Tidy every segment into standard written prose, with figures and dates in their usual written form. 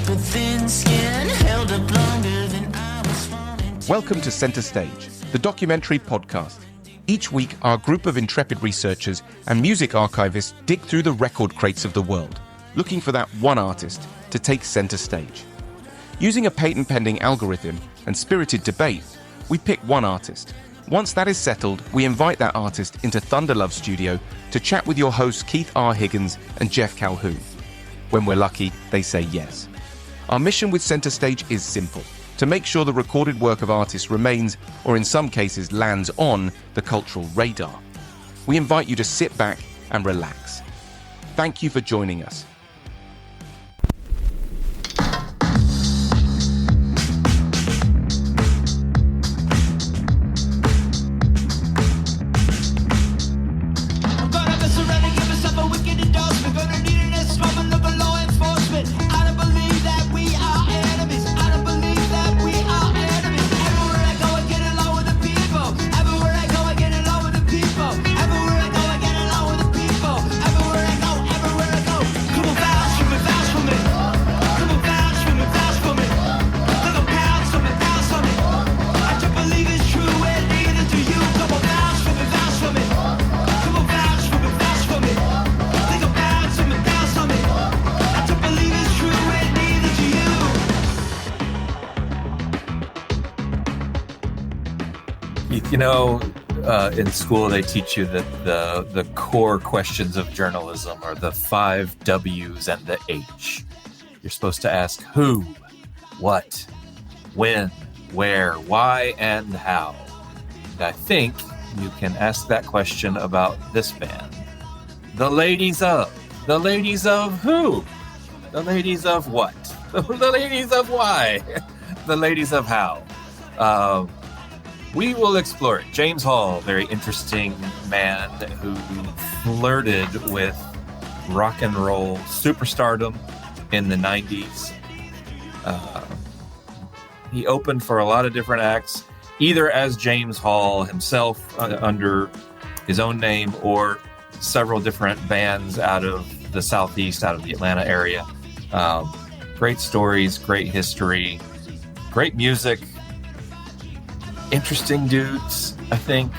paper thin skin, held up longer than I was falling. Welcome to Center Stage, the documentary podcast. Each week, our group of intrepid researchers and music archivists dig through the record crates of the world, looking for that one artist to take center stage. Using a patent-pending algorithm and spirited debate, we pick one artist. Once that is settled, we invite that artist into Thunderlove Studio to chat with your hosts Keith R. Higgins and Jeff Calhoun. When we're lucky, they say yes. Our mission with Center Stage is simple: to make sure the recorded work of artists remains, or in some cases lands on, the cultural radar. We invite you to sit back and relax. Thank you for joining us. In school, they teach you that the core questions of journalism are the 5 W's and the H. You're supposed to ask who, what, when, where, why, and how. And I think you can ask that question about this band. The ladies of. The ladies of who? The ladies of what? The ladies of why? The ladies of how? We will explore it. James Hall, very interesting man who flirted with rock and roll superstardom in the 90s. He opened for a lot of different acts, either as James Hall himself under his own name, or several different bands out of the Southeast, out of the Atlanta area. Great stories, great history, great music. Interesting dudes, I think.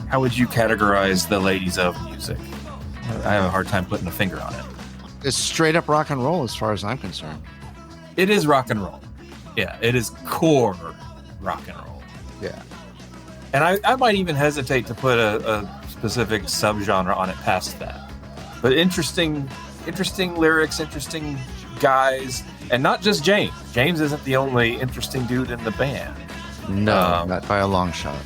How would you categorize the ladies of music? I have a hard time putting a finger on it. It's straight up rock and roll as far as I'm concerned. It is rock and roll. Yeah, it is core rock and roll. Yeah. And I might even hesitate to put a specific subgenre on it past that. But interesting lyrics, interesting guys, and not just James. James isn't the only interesting dude in the band. No, not by a long shot.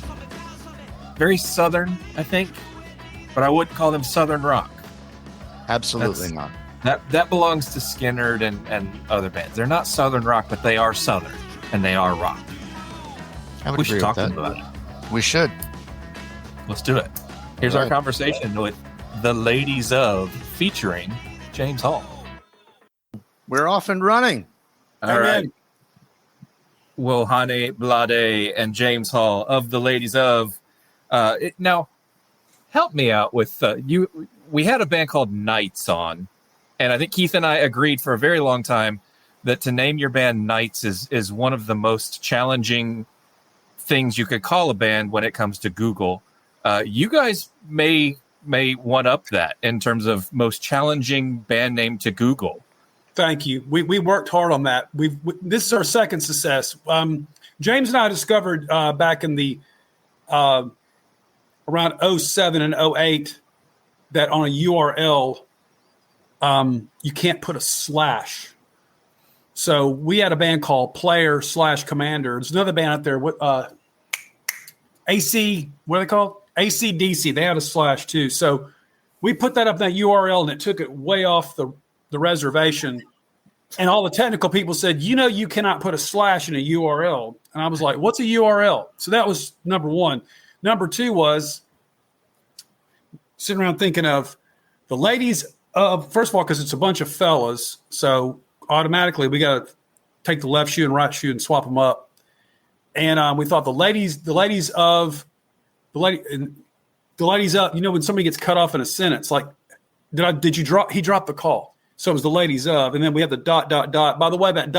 Very Southern, I think, but I wouldn't call them Southern rock. Absolutely not. That belongs to Skynyrd and other bands. They're not Southern rock, but they are Southern, and they are rock. We should talk about it. We should. Let's do it. Here's our conversation with the ladies of, featuring James Hall. We're off and running. All right. Wohane Blade and James Hall of the ladies of. Now, help me out with you. We had a band called Knights on, and I think Keith and I agreed for a very long time that to name your band Knights is one of the most challenging things you could call a band when it comes to Google. You guys may one up that in terms of most challenging band name to Google. Thank you. We worked hard on that. This is our second success. James and I discovered back in the around 07 and 08 that on a URL you can't put a slash. So we had a band called Player/Commander. There's another band out there. AC, what are they called? AC/DC. They had a slash too. So we put that up in that URL, and it took it way off the reservation. And all the technical people said, you cannot put a slash in a URL. And I was like, what's a URL? So that was number one. Number two was sitting around thinking of the ladies of, first of all, because it's a bunch of fellas. So automatically we got to take the left shoe and right shoe and swap them up. And we thought the ladies of, when somebody gets cut off in a sentence, like, he dropped the call. So it was the ladies of, and then we have the ... By the way, that ...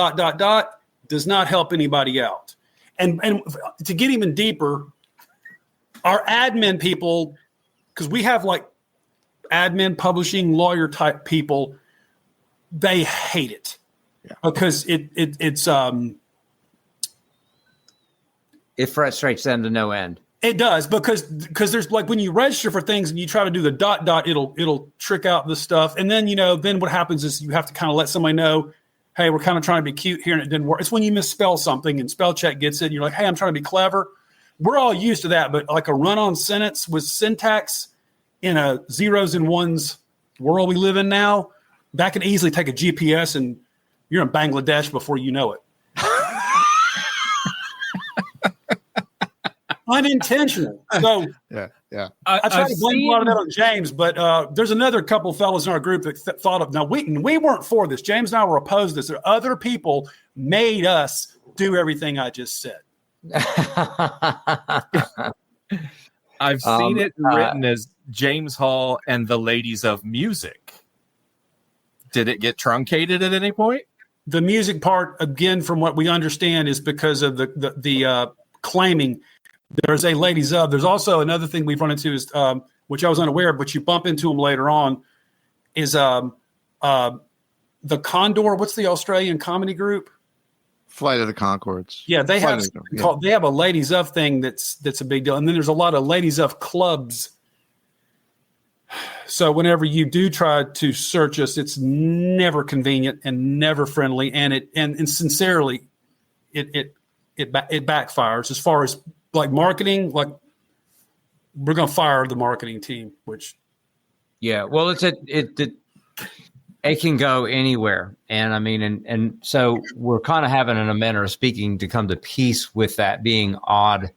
does not help anybody out. And to get even deeper, our admin people, because we have like admin, publishing, lawyer type people, they hate it because it's it frustrates them to no end. It does because there's like when you register for things and you try to do the ... it'll trick out the stuff. And then, then what happens is you have to kind of let somebody know, hey, we're kind of trying to be cute here and it didn't work. It's when you misspell something and spell check gets it and you're like, hey, I'm trying to be clever. We're all used to that, but like a run-on sentence with syntax in a zeros and ones world we live in now, that can easily take a GPS and you're in Bangladesh before you know it. Unintentional. So Yeah. I try to blame a lot of that on James, but there's another couple fellows in our group that thought of. Now we weren't for this. James and I were opposed to this. There are other people made us do everything I just said. I've seen it written as James Hall and the Ladies of Music. Did it get truncated at any point? The music part, again, from what we understand, is because of the claiming. There's a ladies of. There's also another thing we've run into is, which I was unaware of, but you bump into them later on, is the Condor. What's the Australian comedy group? Flight of the Conchords. Yeah, they have they have a ladies of thing that's a big deal, and then there's a lot of ladies of clubs. So whenever you do try to search us, it's never convenient and never friendly, and sincerely, it backfires as far as like marketing. Like we're going to fire the marketing team, which well, it can go anywhere, and I mean, and so we're kind of having a manner of speaking to come to peace with that being odd.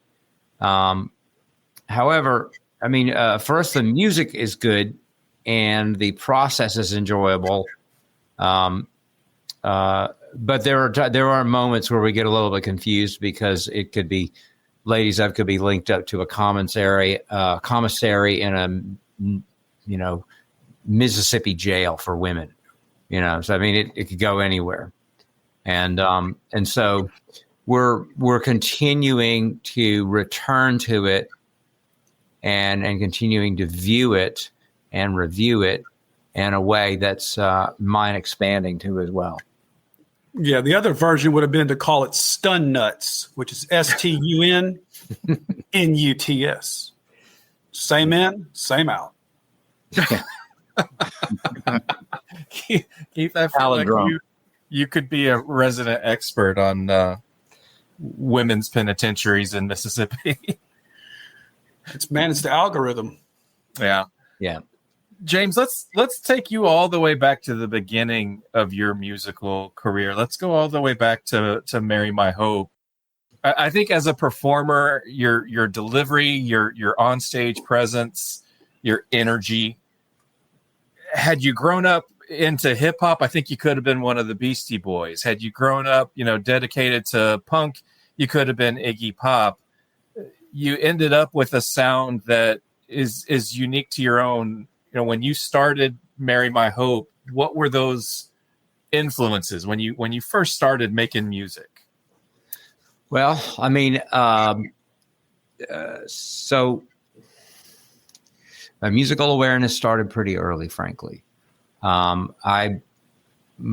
However, I mean, for us, the music is good and the process is enjoyable. But there are moments where we get a little bit confused because it could be ladies of could be linked up to a commissary in a Mississippi jail for women. So I mean, it could go anywhere, and so we're continuing to return to it and continuing to view it and review it in a way that's mind expanding too as well. Yeah, the other version would have been to call it Stun Nuts, which is STUNNUTS. Same in, same out. Keith, I feel like you could be a resident expert on women's penitentiaries in Mississippi. It's the algorithm. Yeah. James, let's take you all the way back to the beginning of your musical career. Let's go all the way back to Marry My Hope. I think as a performer, your delivery, your onstage presence, your energy. Had you grown up into hip hop, I think you could have been one of the Beastie Boys. Had you grown up, dedicated to punk, you could have been Iggy Pop. You ended up with a sound that is unique to your own. When you started Marry My Hope, what were those influences when you first started making music? Well, I mean, so my musical awareness started pretty early, frankly. I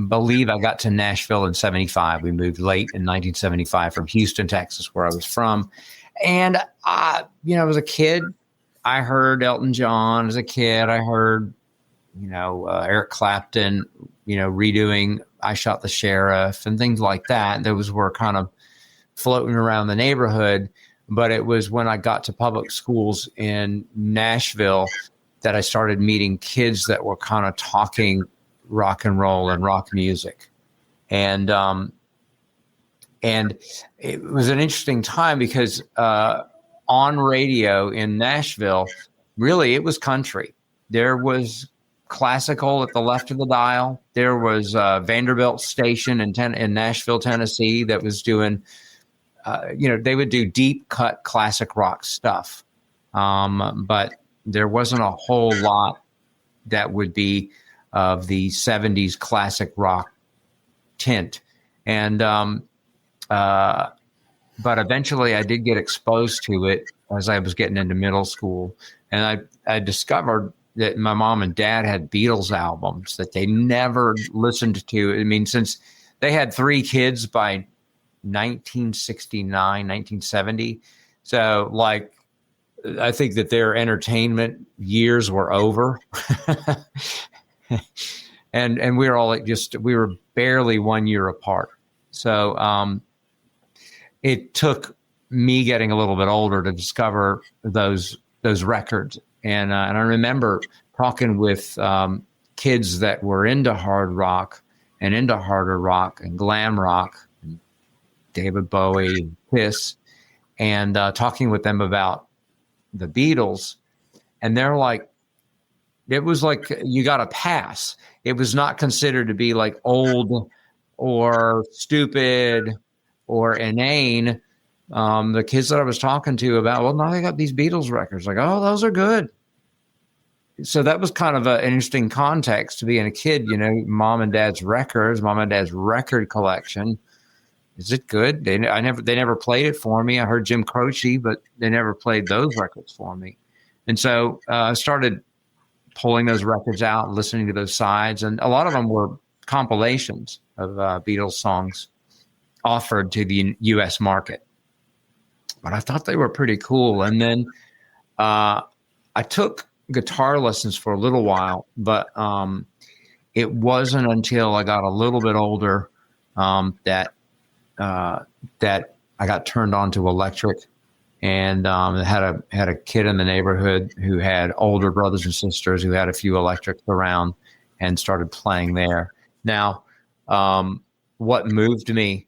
believe I got to Nashville in 75. We moved late in 1975 from Houston, Texas, where I was from. And as a kid, I heard Elton John. As a kid, I heard, Eric Clapton, redoing I Shot the Sheriff and things like that. Those were kind of floating around the neighborhood. But it was when I got to public schools in Nashville that I started meeting kids that were kind of talking rock and roll and rock music. And it was an interesting time because on radio in Nashville, really, it was country. There was classical at the left of the dial. There was Vanderbilt Station in Nashville, Tennessee, that was doing, they would do deep cut classic rock stuff. But there wasn't a whole lot that would be of the 70s classic rock tint. And but eventually I did get exposed to it as I was getting into middle school. And I discovered that my mom and dad had Beatles albums that they never listened to. I mean, since they had 3 kids by 1969, 1970. So, like, I think that their entertainment years were over. and we were all like we were barely 1 year apart. So it took me getting a little bit older to discover those records. And I remember talking with kids that were into hard rock and into harder rock and glam rock, and David Bowie, and Kiss, and talking with them about the Beatles. And they're like, it was like you got a pass. It was not considered to be like old or stupid or inane. The kids that I was talking to about, well, now they got these Beatles records. Like, oh, those are good. So that was kind of an interesting context to being a kid, you know, mom and dad's records, mom and dad's record collection. Is it good? They never played it for me. I heard Jim Croce, but they never played those records for me. And so I started pulling those records out, listening to those sides. And a lot of them were compilations of Beatles songs offered to the U.S. market. But I thought they were pretty cool. And then I took guitar lessons for a little while, but it wasn't until I got a little bit older that I got turned on to electric, and had a kid in the neighborhood who had older brothers and sisters who had a few electrics around, and started playing there. Now, what moved me?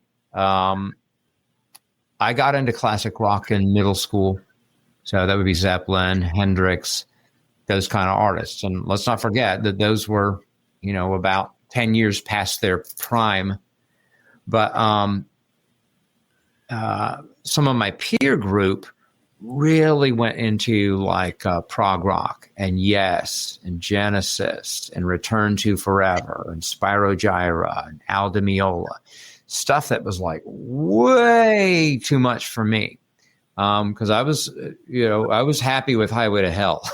I got into classic rock in middle school. So that would be Zeppelin, Hendrix, those kind of artists. And let's not forget that those were, you know, about 10 years past their prime. But some of my peer group really went into like prog rock and Yes and Genesis and Return to Forever and Spyro Gyra and Al Di Meola. Stuff that was like way too much for me, because I was happy with Highway to Hell,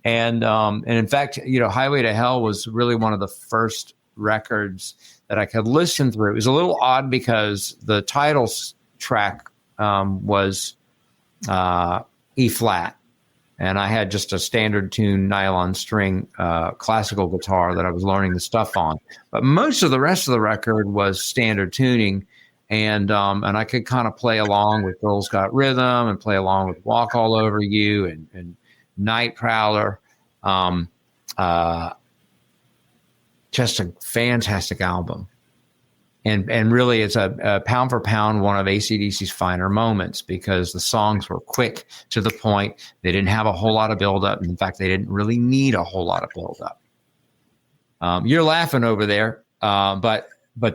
and in fact, you know, Highway to Hell was really one of the first records that I could listen through. It was a little odd because the title track was E flat, and I had just a standard tune nylon string classical guitar that I was learning the stuff on. But most of the rest of the record was standard tuning, and I could kind of play along with Girls Got Rhythm and play along with Walk All Over You and Night Prowler. Just a fantastic album. And really, it's a pound for pound one of AC/DC's finer moments, because the songs were quick to the point. They didn't have a whole lot of buildup. In fact, they didn't really need a whole lot of buildup. You're laughing over there, but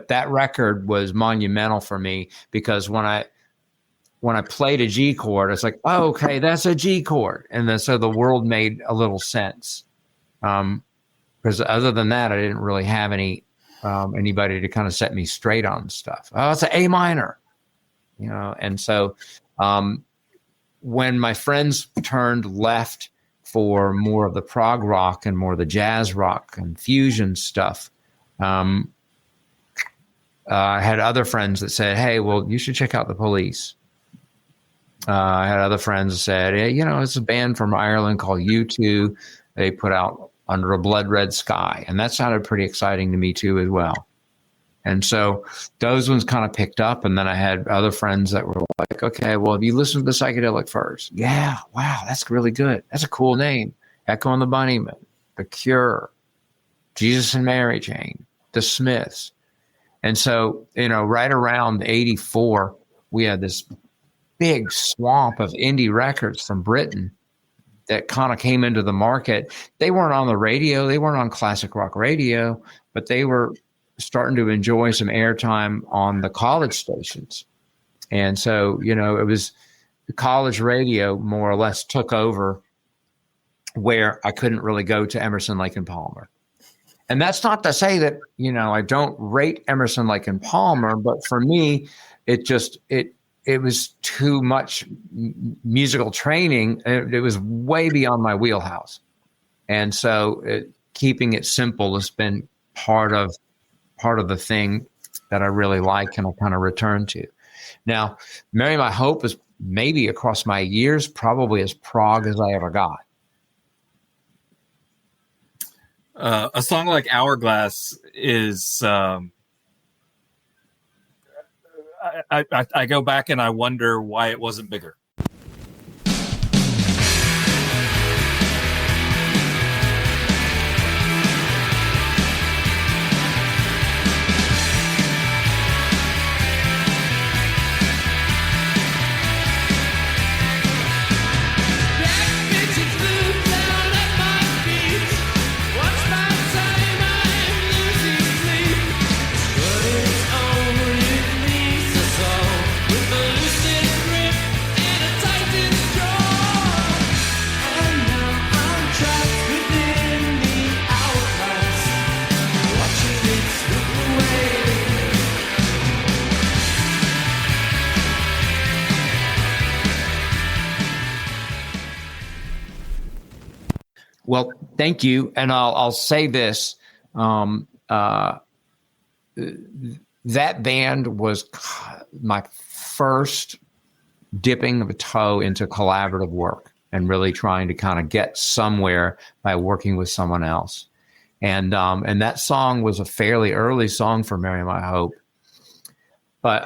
that record was monumental for me, because when I played a G chord, it's like, oh, okay, that's a G chord, and then so the world made a little sense. Because other than that, I didn't really have anybody to kind of set me straight on stuff. Oh, it's an A minor, you know. And so when my friends turned left for more of the prog rock and more of the jazz rock and fusion stuff, I had other friends that said, hey, well, you should check out the Police. I had other friends that said, hey, you know, it's a band from Ireland called U2. They put out Under a Blood Red Sky. And that sounded pretty exciting to me too as well. And so those ones kind of picked up. And then I had other friends that were like, okay, well, if you listen to the Psychedelic Furs, yeah, wow, that's really good. That's a cool name. Echo and the Bunnymen, The Cure, Jesus and Mary Chain, The Smiths. And so, you know, right around 84, we had this big swamp of indie records from Britain that kind of came into the market. They weren't on the radio. They weren't on classic rock radio, but they were starting to enjoy some airtime on the college stations. And so, you know, it was the college radio more or less took over where I couldn't really go to Emerson, Lake and Palmer. And that's not to say that, I don't rate Emerson, Lake and Palmer, but for me, it was too much musical training. It was way beyond my wheelhouse. And so keeping it simple has been part of the thing that I really like and I kind of return to. Now, Mary My Hope is maybe across my years, probably as prog as I ever got. A song like Hourglass is, I go back and I wonder why it wasn't bigger. Well, thank you. And I'll say this. That band was my first dipping of a toe into collaborative work and really trying to kind of get somewhere by working with someone else. And that song was a fairly early song for Mary My Hope. But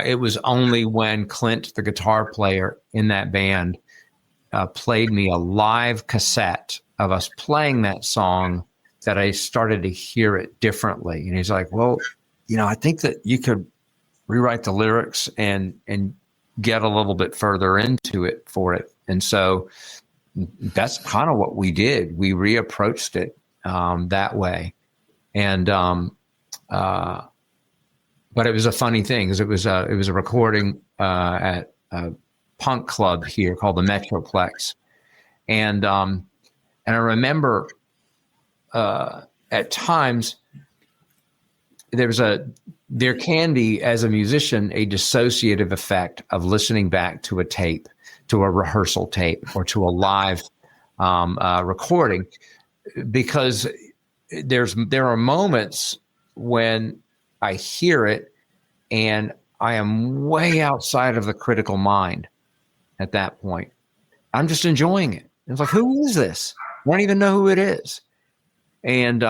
it was only when Clint, the guitar player in that band, played me a live cassette of us playing that song that I started to hear it differently. And he's like, well, I think that you could rewrite the lyrics and get a little bit further into it for it. And so that's kind of what we did. We reapproached it that way. And but it was a funny thing because it was a recording at a punk club here called the Metroplex. And I remember at times there can be, as a musician, a dissociative effect of listening back to a tape, to a rehearsal tape, or to a live recording, because there are moments when I hear it and I am way outside of the critical mind at that point. I'm just enjoying it. It's like, who is this? I don't even know who it is. And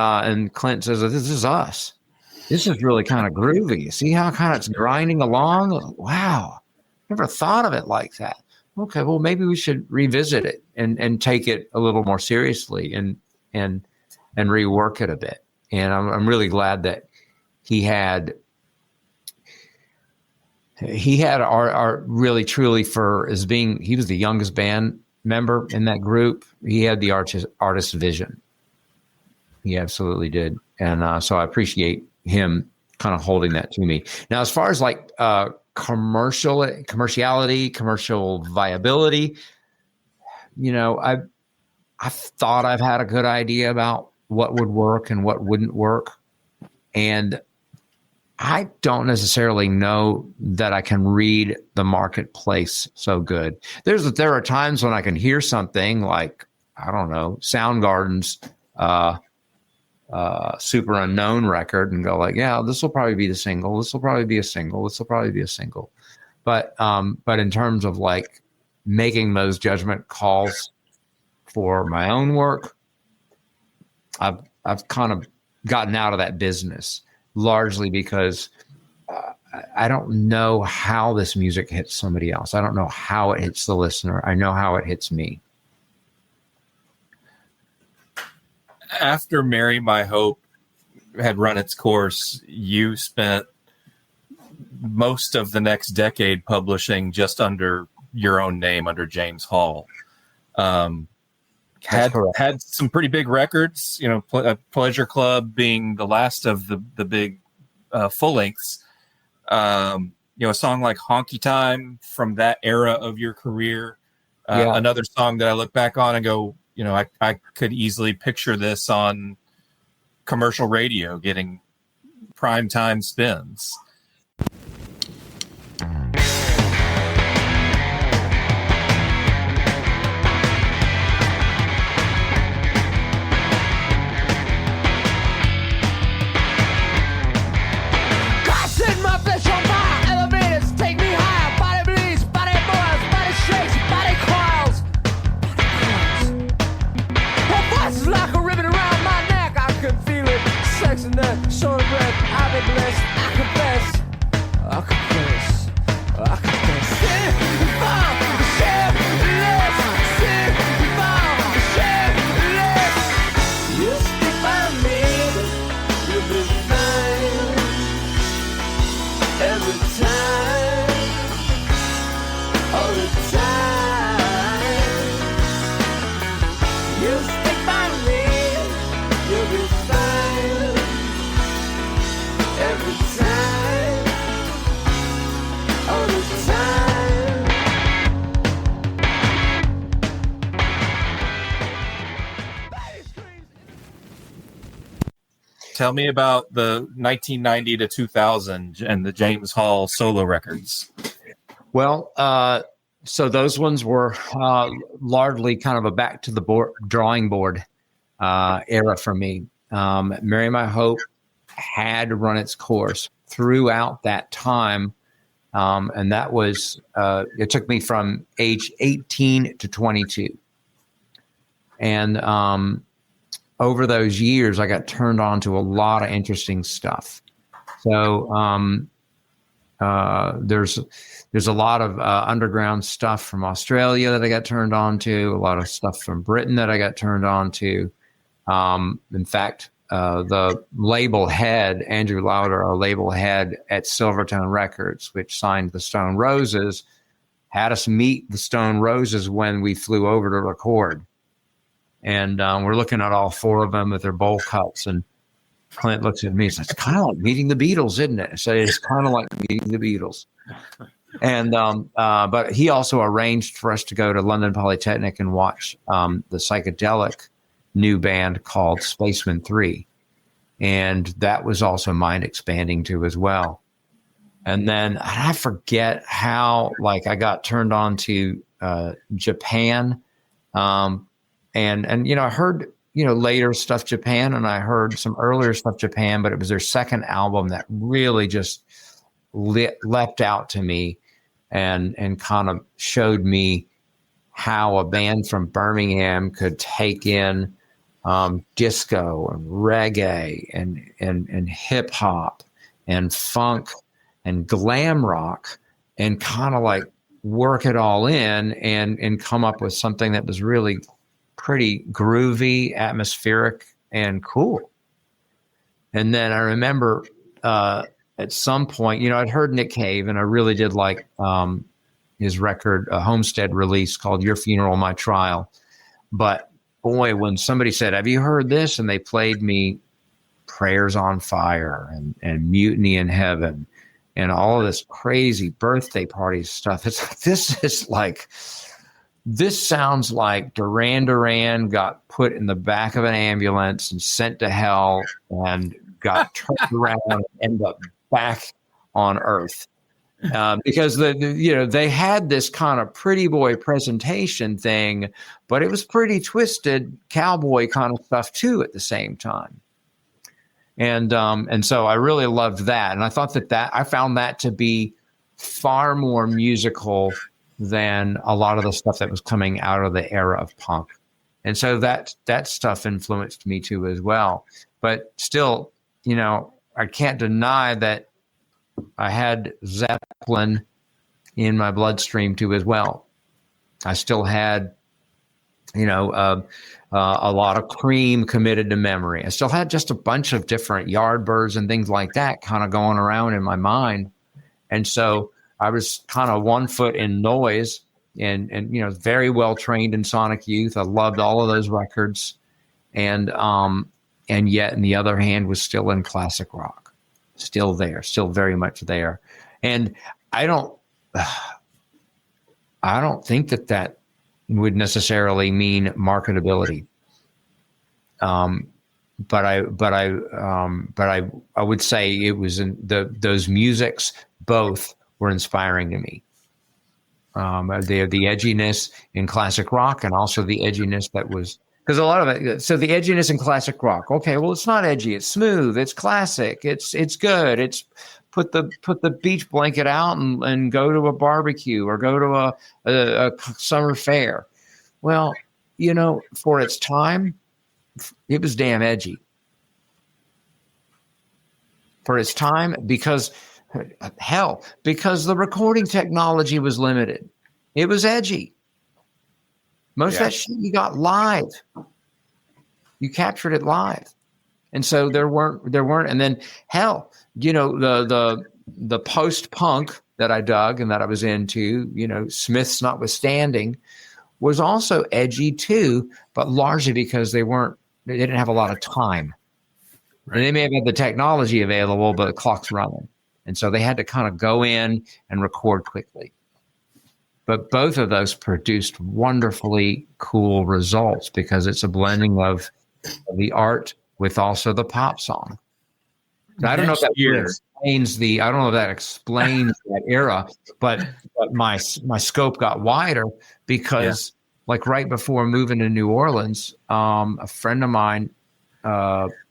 Clint says, this is us. This is really kind of groovy. See how kind of it's grinding along? Wow. Never thought of it like that. Okay, well, maybe we should revisit it and take it a little more seriously and rework it a bit. And I'm really glad that he had our really truly he was the youngest band member in that group. He had the artist vision. He absolutely did. And so I appreciate him kind of holding that to me. Now, as far as like commerciality, commercial viability, I've thought I've had a good idea about what would work and what wouldn't work. And I don't necessarily know that I can read the marketplace so good. There are times when I can hear something like, I don't know, Soundgarden's Super Unknown record and go like, yeah, this will probably be the single. This will probably be a single. This will probably be a single. But in terms of like making those judgment calls for my own work, I've kind of gotten out of that business, largely because I don't know how this music hits somebody else. I don't know how it hits the listener. I know how it hits me. After Mary My Hope had run its course, you spent most of the next decade publishing just under your own name, under James Hall. Had some pretty big records, Pleasure Club being the last of the big full lengths. A song like Honky Time from that era of your career, Yeah. Another song that I look back on and go, I could easily picture this on commercial radio getting prime time spins. Tell me about the 1990 to 2000 and the James Hall solo records. Well, so those ones were largely kind of a back to the drawing board era for me. Marry My Hope had run its course throughout that time. And that was, it took me from age 18 to 22. And over those years, I got turned on to a lot of interesting stuff. So there's a lot of underground stuff from Australia that I got turned on to, a lot of stuff from Britain that I got turned on to. In fact, the label head, Andrew Lauder, our label head at Silvertone Records, which signed the Stone Roses, had us meet the Stone Roses when we flew over to record. And we're looking at all four of them with their bowl cuts. And Clint looks at me and says, "It's kind of like meeting the Beatles, isn't it?" I said, "It's kind of like meeting the Beatles." And but he also arranged for us to go to London Polytechnic and watch the psychedelic new band called Spaceman 3. And that was also mind expanding too as well. And then I forget how, like, I got turned on to Japan. And I heard, later stuff Japan, and I heard some earlier stuff Japan, but it was their second album that really just leapt out to me and kind of showed me how a band from Birmingham could take in disco and reggae and hip hop and funk and glam rock and kind of like work it all in and come up with something that was really pretty groovy, atmospheric, and cool. And then I remember at some point, I'd heard Nick Cave, and I really did like his record, a Homestead release called Your Funeral, My Trial. But boy, when somebody said, "Have you heard this?" and they played me Prayers on Fire and Mutiny in Heaven and all of this crazy birthday party stuff, this sounds like Duran Duran got put in the back of an ambulance and sent to hell and got turned around and ended up back on Earth. Because they had this kind of pretty boy presentation thing, but it was pretty twisted cowboy kind of stuff too at the same time. And so I really loved that. And I thought that I found that to be far more musical than a lot of the stuff that was coming out of the era of punk. And so that stuff influenced me too as well. But still, I can't deny that I had Zeppelin in my bloodstream too as well. I still had, a lot of Cream committed to memory. I still had just a bunch of different Yardbirds and things like that kind of going around in my mind. And so I was kind of one foot in noise and very well trained in Sonic Youth. I loved all of those records. And yet, on the other hand, was still in classic rock, still there, still very much there. And I don't think that would necessarily mean marketability. But I would say it was those musics both were inspiring to me. The edginess in classic rock, and also the edginess that was, because a lot of it. So the edginess in classic rock. Okay, well, it's not edgy. It's smooth. It's classic. It's good. It's put the beach blanket out and go to a barbecue or go to a summer fair. Well, for its time, it was damn edgy. For its time, because the recording technology was limited. It was edgy. Most of that shit you got live. You captured it live. And so there weren't, and then the post-punk that I dug and that I was into, Smiths notwithstanding, was also edgy too, but largely because they didn't have a lot of time. Right. And they may have had the technology available, but the clock's running. And so they had to kind of go in and record quickly. But both of those produced wonderfully cool results because it's a blending of the art with also the pop song. I don't know if that explains that era, but my scope got wider because like right before moving to New Orleans, a friend of mine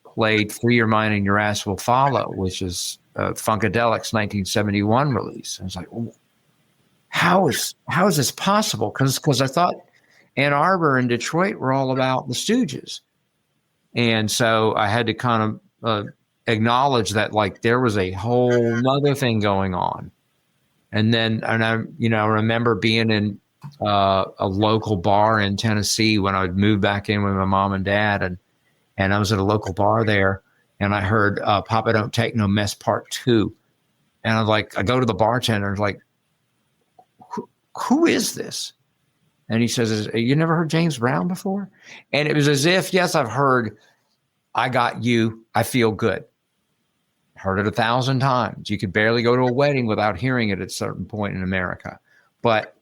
played Free Your Mind and Your Ass Will Follow, which is Funkadelic's 1971 release. I was like, how is this possible? Because I thought Ann Arbor and Detroit were all about the Stooges. And so I had to kind of acknowledge that like there was a whole nother thing going on. And I remember being in a local bar in Tennessee when I would move back in with my mom and dad, and I was at a local bar there, and I heard Papa Don't Take No Mess Part 2. And I go to the bartender and like, who is this? And he says, you never heard James Brown before? And it was as if, yes, I've heard I Got You, I Feel Good. Heard it 1,000 times. You could barely go to a wedding without hearing it at a certain point in America. But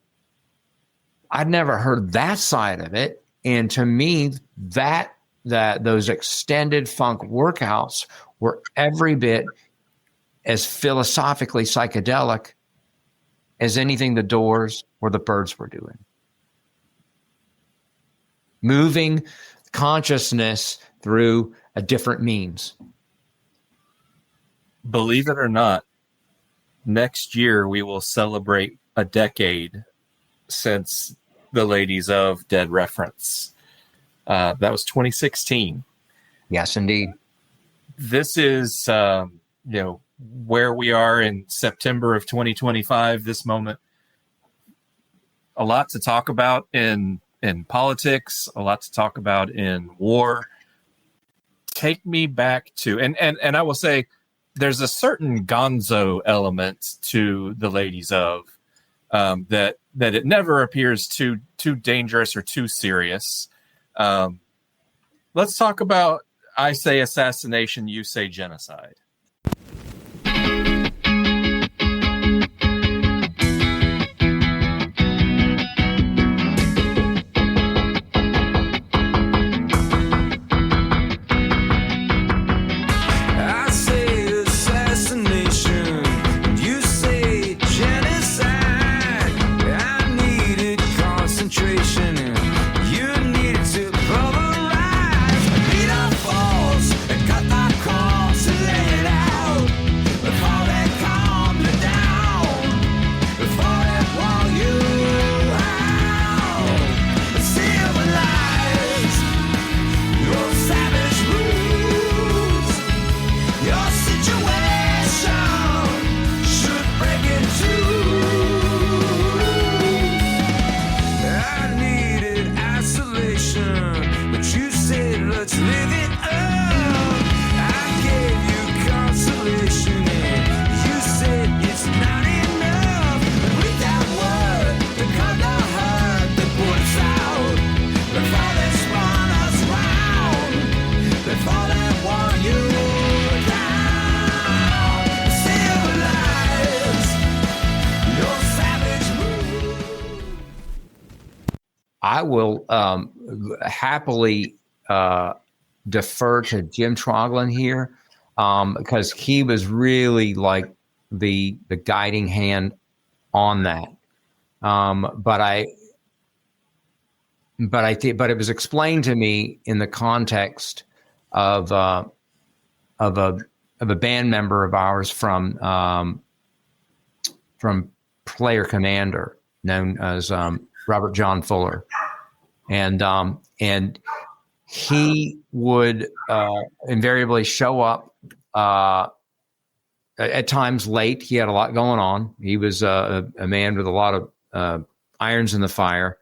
I'd never heard that side of it. And to me, that those extended funk workouts were every bit as philosophically psychedelic as anything the Doors or the Byrds were doing. Moving consciousness through a different means. Believe it or not, next year we will celebrate a decade since the Ladies of Dead reference. That was 2016. Yes, indeed. This is, where we are in September of 2025, this moment. A lot to talk about in politics, a lot to talk about in war. Take me back to, and I will say, there's a certain gonzo element to the Ladies of that it never appears too dangerous or too serious. Let's talk about, I say assassination, you say genocide. I need I will happily defer to Jim Troglin here because he was really like the guiding hand on that. But it was explained to me in the context of a band member of ours from Player Commander, known as Robert John Fuller, and he would invariably show up at times late. He had a lot going on. He was a man with a lot of irons in the fire.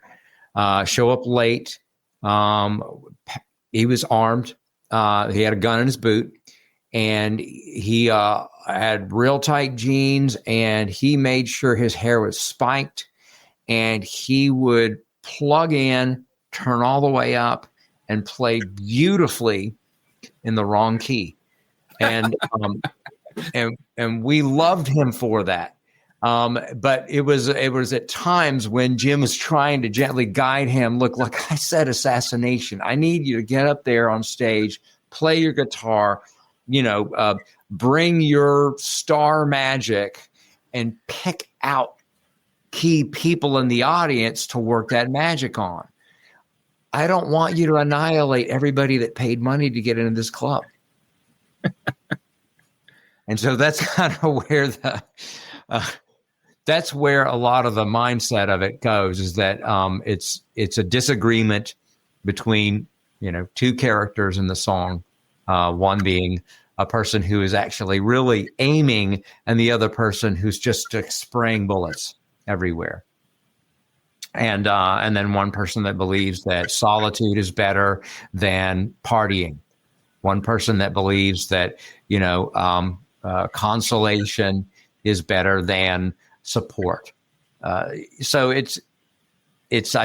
Show up late. He was armed. He had a gun in his boot, and he had real tight jeans, and he made sure his hair was spiked, and he would plug in, turn all the way up, and play beautifully in the wrong key. And and we loved him for that. But it was at times when Jim was trying to gently guide him. Look, like I said, assassination. I need you to get up there on stage, play your guitar, bring your star magic, and pick out key people in the audience to work that magic on. I don't want you to annihilate everybody that paid money to get into this club. And so that's kind of where that's where a lot of the mindset of it goes, is that it's a disagreement between, two characters in the song, one being a person who is actually really aiming and the other person who's just spraying bullets everywhere. And then one person that believes that solitude is better than partying. One person that believes that, consolation is better than support. So I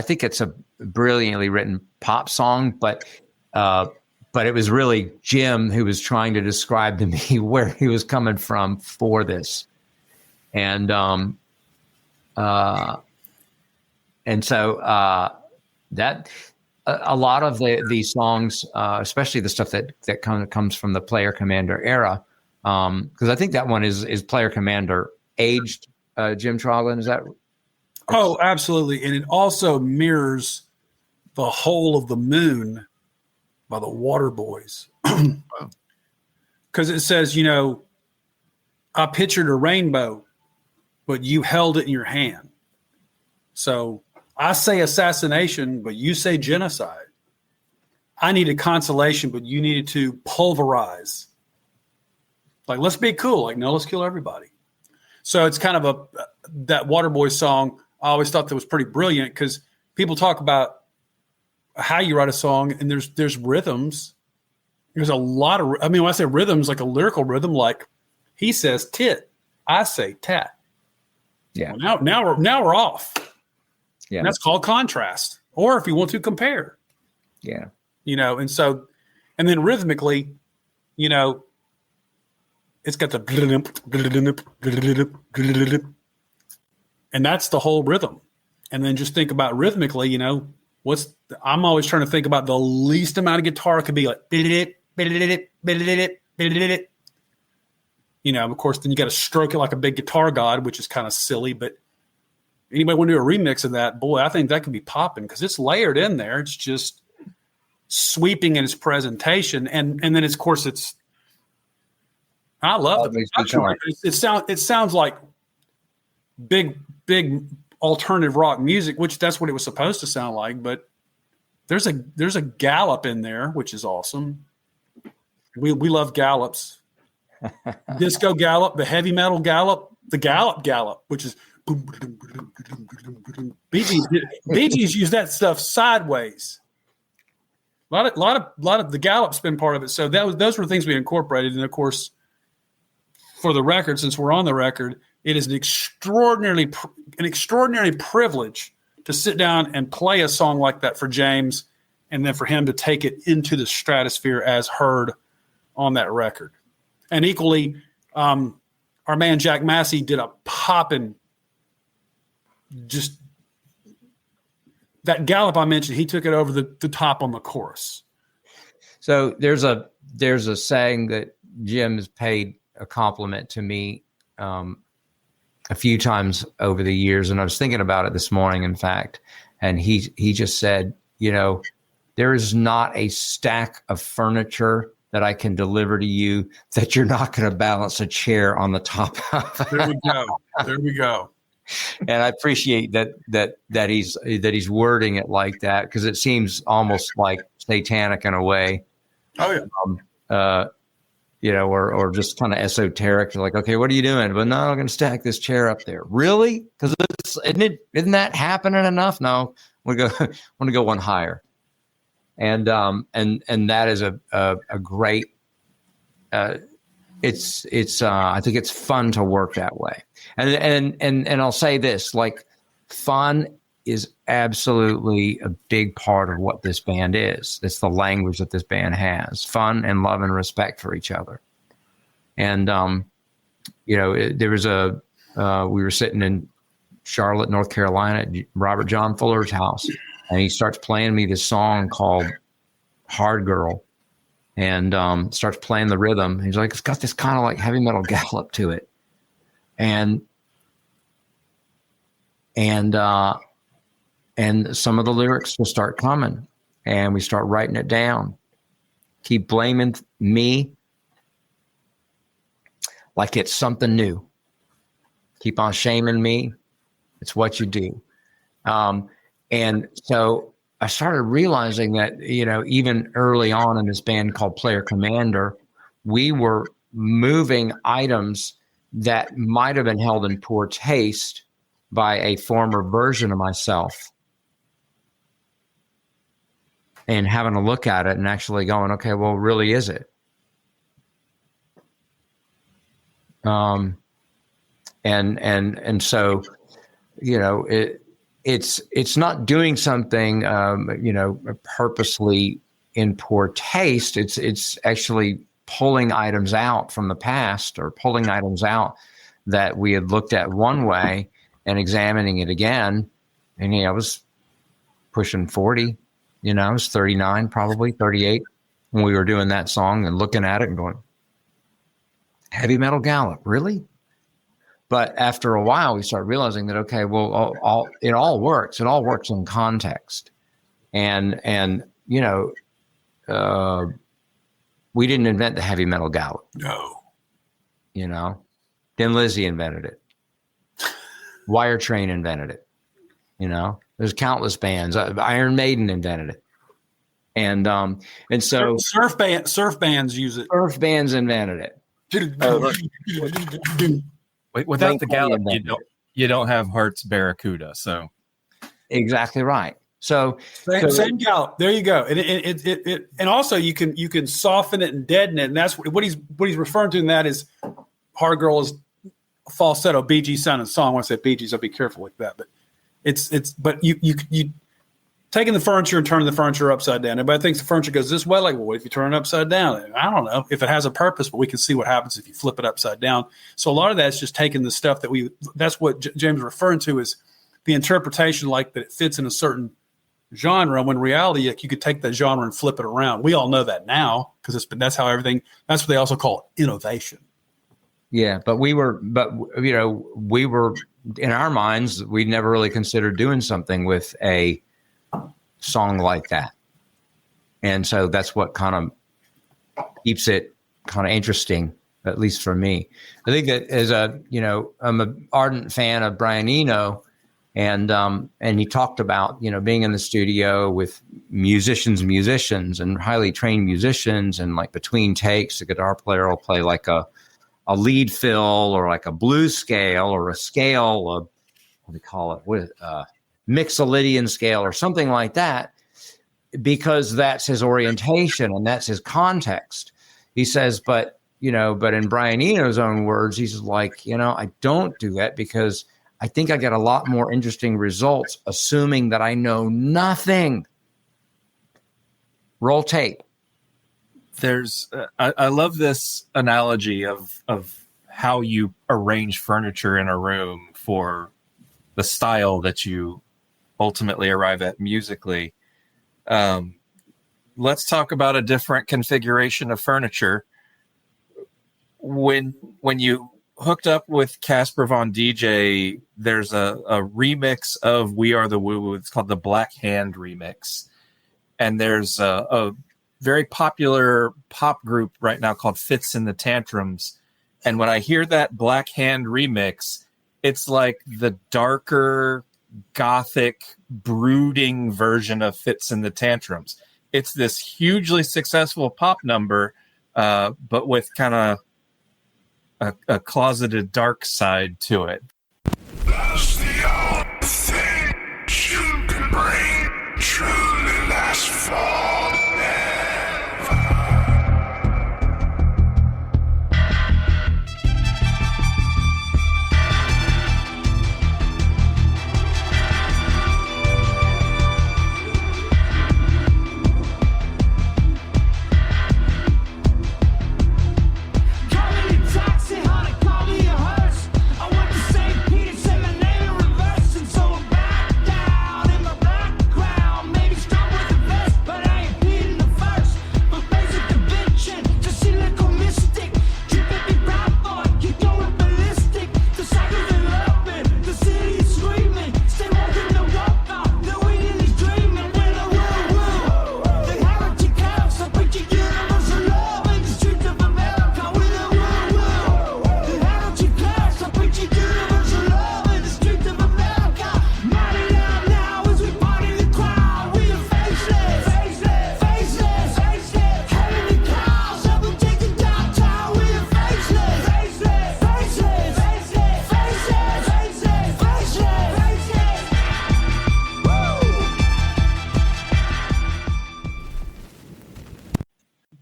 think it's a brilliantly written pop song, but it was really Jim who was trying to describe to me where he was coming from for this. And so that a lot of these songs, especially the stuff that kind of comes from the Player Commander era, because I think that one is Player Commander aged Jim Troglin. Is that? Oh, absolutely. And it also mirrors The Hole of the Moon by the Waterboys. Because it says, I pictured a rainbow, but you held it in your hand. So I say assassination, but you say genocide. I needed consolation, but you needed to pulverize. Like, let's be cool. Like, no, let's kill everybody. So it's kind of that Waterboy song. I always thought that was pretty brilliant because people talk about how you write a song, and there's rhythms. There's a lot of, when I say rhythms, like a lyrical rhythm, like he says tit, I say tat. Yeah. Well, now we're off. Yeah. And that's called contrast. Or if you want to compare. Yeah. And then rhythmically, it's got the and that's the whole rhythm. And then just think about rhythmically, I'm always trying to think about the least amount of guitar it could be, like of course, then you got to stroke it like a big guitar god, which is kind of silly, but anybody want to do a remix of that? Boy, I think that could be popping because it's layered in there. It's just sweeping in its presentation. And then, of course, I love it. It sounds like big alternative rock music, which that's what it was supposed to sound like. But there's a gallop in there, which is awesome. We love gallops. Disco gallop, the heavy metal gallop, the gallop, which is Bee Gees use that stuff sideways. A lot of the gallop's been part of it. So those were things we incorporated. And of course, for the record, since we're on the record, it is an extraordinary privilege to sit down and play a song like that for James, and then for him to take it into the stratosphere as heard on that record. And equally, our man Jack Massey did a poppin', just that gallop I mentioned, he took it over the top on the chorus. So there's a saying that Jim has paid a compliment to me a few times over the years, and I was thinking about it this morning, in fact, and he just said, there is not a stack of furniture that I can deliver to you that you're not going to balance a chair on the top of. There we go. And I appreciate that he's wording it like that, because it seems almost like satanic in a way. Oh yeah. Or just kind of esoteric. Like, okay, what are you doing? But no, I'm going to stack this chair up there. Really? Because isn't that happening enough? No, want to go one higher. And that is a great. It's I think it's fun to work that way. And I'll say this, like, fun is absolutely a big part of what this band is. It's the language that this band has: fun and love and respect for each other. And there was we were sitting in Charlotte, North Carolina, at Robert John Fuller's house, and he starts playing me this song called "Hard Girl," and starts playing the rhythm. He's like, it's got this kind of like heavy metal gallop to it, and some of the lyrics will start coming, and we start writing it down. Keep blaming me like it's something new. Keep on shaming me. It's what you do. And so I started realizing that, even early on in this band called Player Commander, we were moving items that might have been held in poor taste by a former version of myself, and having a look at it and actually going, okay, well, really, is it? And so, it's not doing something, purposely in poor taste. It's actually pulling items out from the past, or pulling items out that we had looked at one way and examining it again. And I was pushing 40, I was 39, probably 38 when we were doing that song, and looking at it and going, heavy metal gallop, really? But after a while, we start realizing that, okay, well, it all works. It all works in context. And we didn't invent the heavy metal gallop. No. Thin Lizzy invented it. Wire Train invented it. There's countless bands. Iron Maiden invented it. And so surf bands use it. Surf bands invented it. Without the gallop, you don't have Heart's Barracuda. So exactly right. So same gallop. There you go. And also you can soften it and deaden it. And that's what he's referring to in that is Hard Girl is falsetto, Bee Gees sounding song. When I say Bee Gees, I'll be careful with that. But but you taking the furniture and turning the furniture upside down. Everybody thinks the furniture goes this way. Like, well, what if you turn it upside down? I don't know if it has a purpose, but we can see what happens if you flip it upside down. So a lot of that's just taking the stuff that's what James is referring to is the interpretation, like that it fits in a certain genre, when in reality, you could take that genre and flip it around. We all know that now, because that's how everything, that's what they also call innovation. Yeah. But we were in our minds, we never really considered doing something with a song like that. And so that's what kind of keeps it kind of interesting, at least for me. I think that I'm an ardent fan of Brian Eno, and he talked about, being in the studio with musicians and highly trained musicians, and like between takes, the guitar player will play like a lead fill or like a blues scale or a scale of, what do they call it? Mixolydian scale or something like that, because that's his orientation and that's his context. He says, but in Brian Eno's own words, he's like, I don't do that because I think I get a lot more interesting results assuming that I know nothing. Roll tape. There's, I love this analogy of how you arrange furniture in a room for the style that you ultimately arrive at musically. Let's talk about a different configuration of furniture. When you hooked up with Casper Von DJ, there's a remix of We Are the Woo Woo. It's called the Black Hand remix. And there's a very popular pop group right now called Fits in the Tantrums. And when I hear that Black Hand remix, it's like the darker, gothic, brooding version of Fits in the Tantrums. It's this hugely successful pop number, but with kind of a closeted dark side to it. Love's the only thing you can bring, truly lasts forever.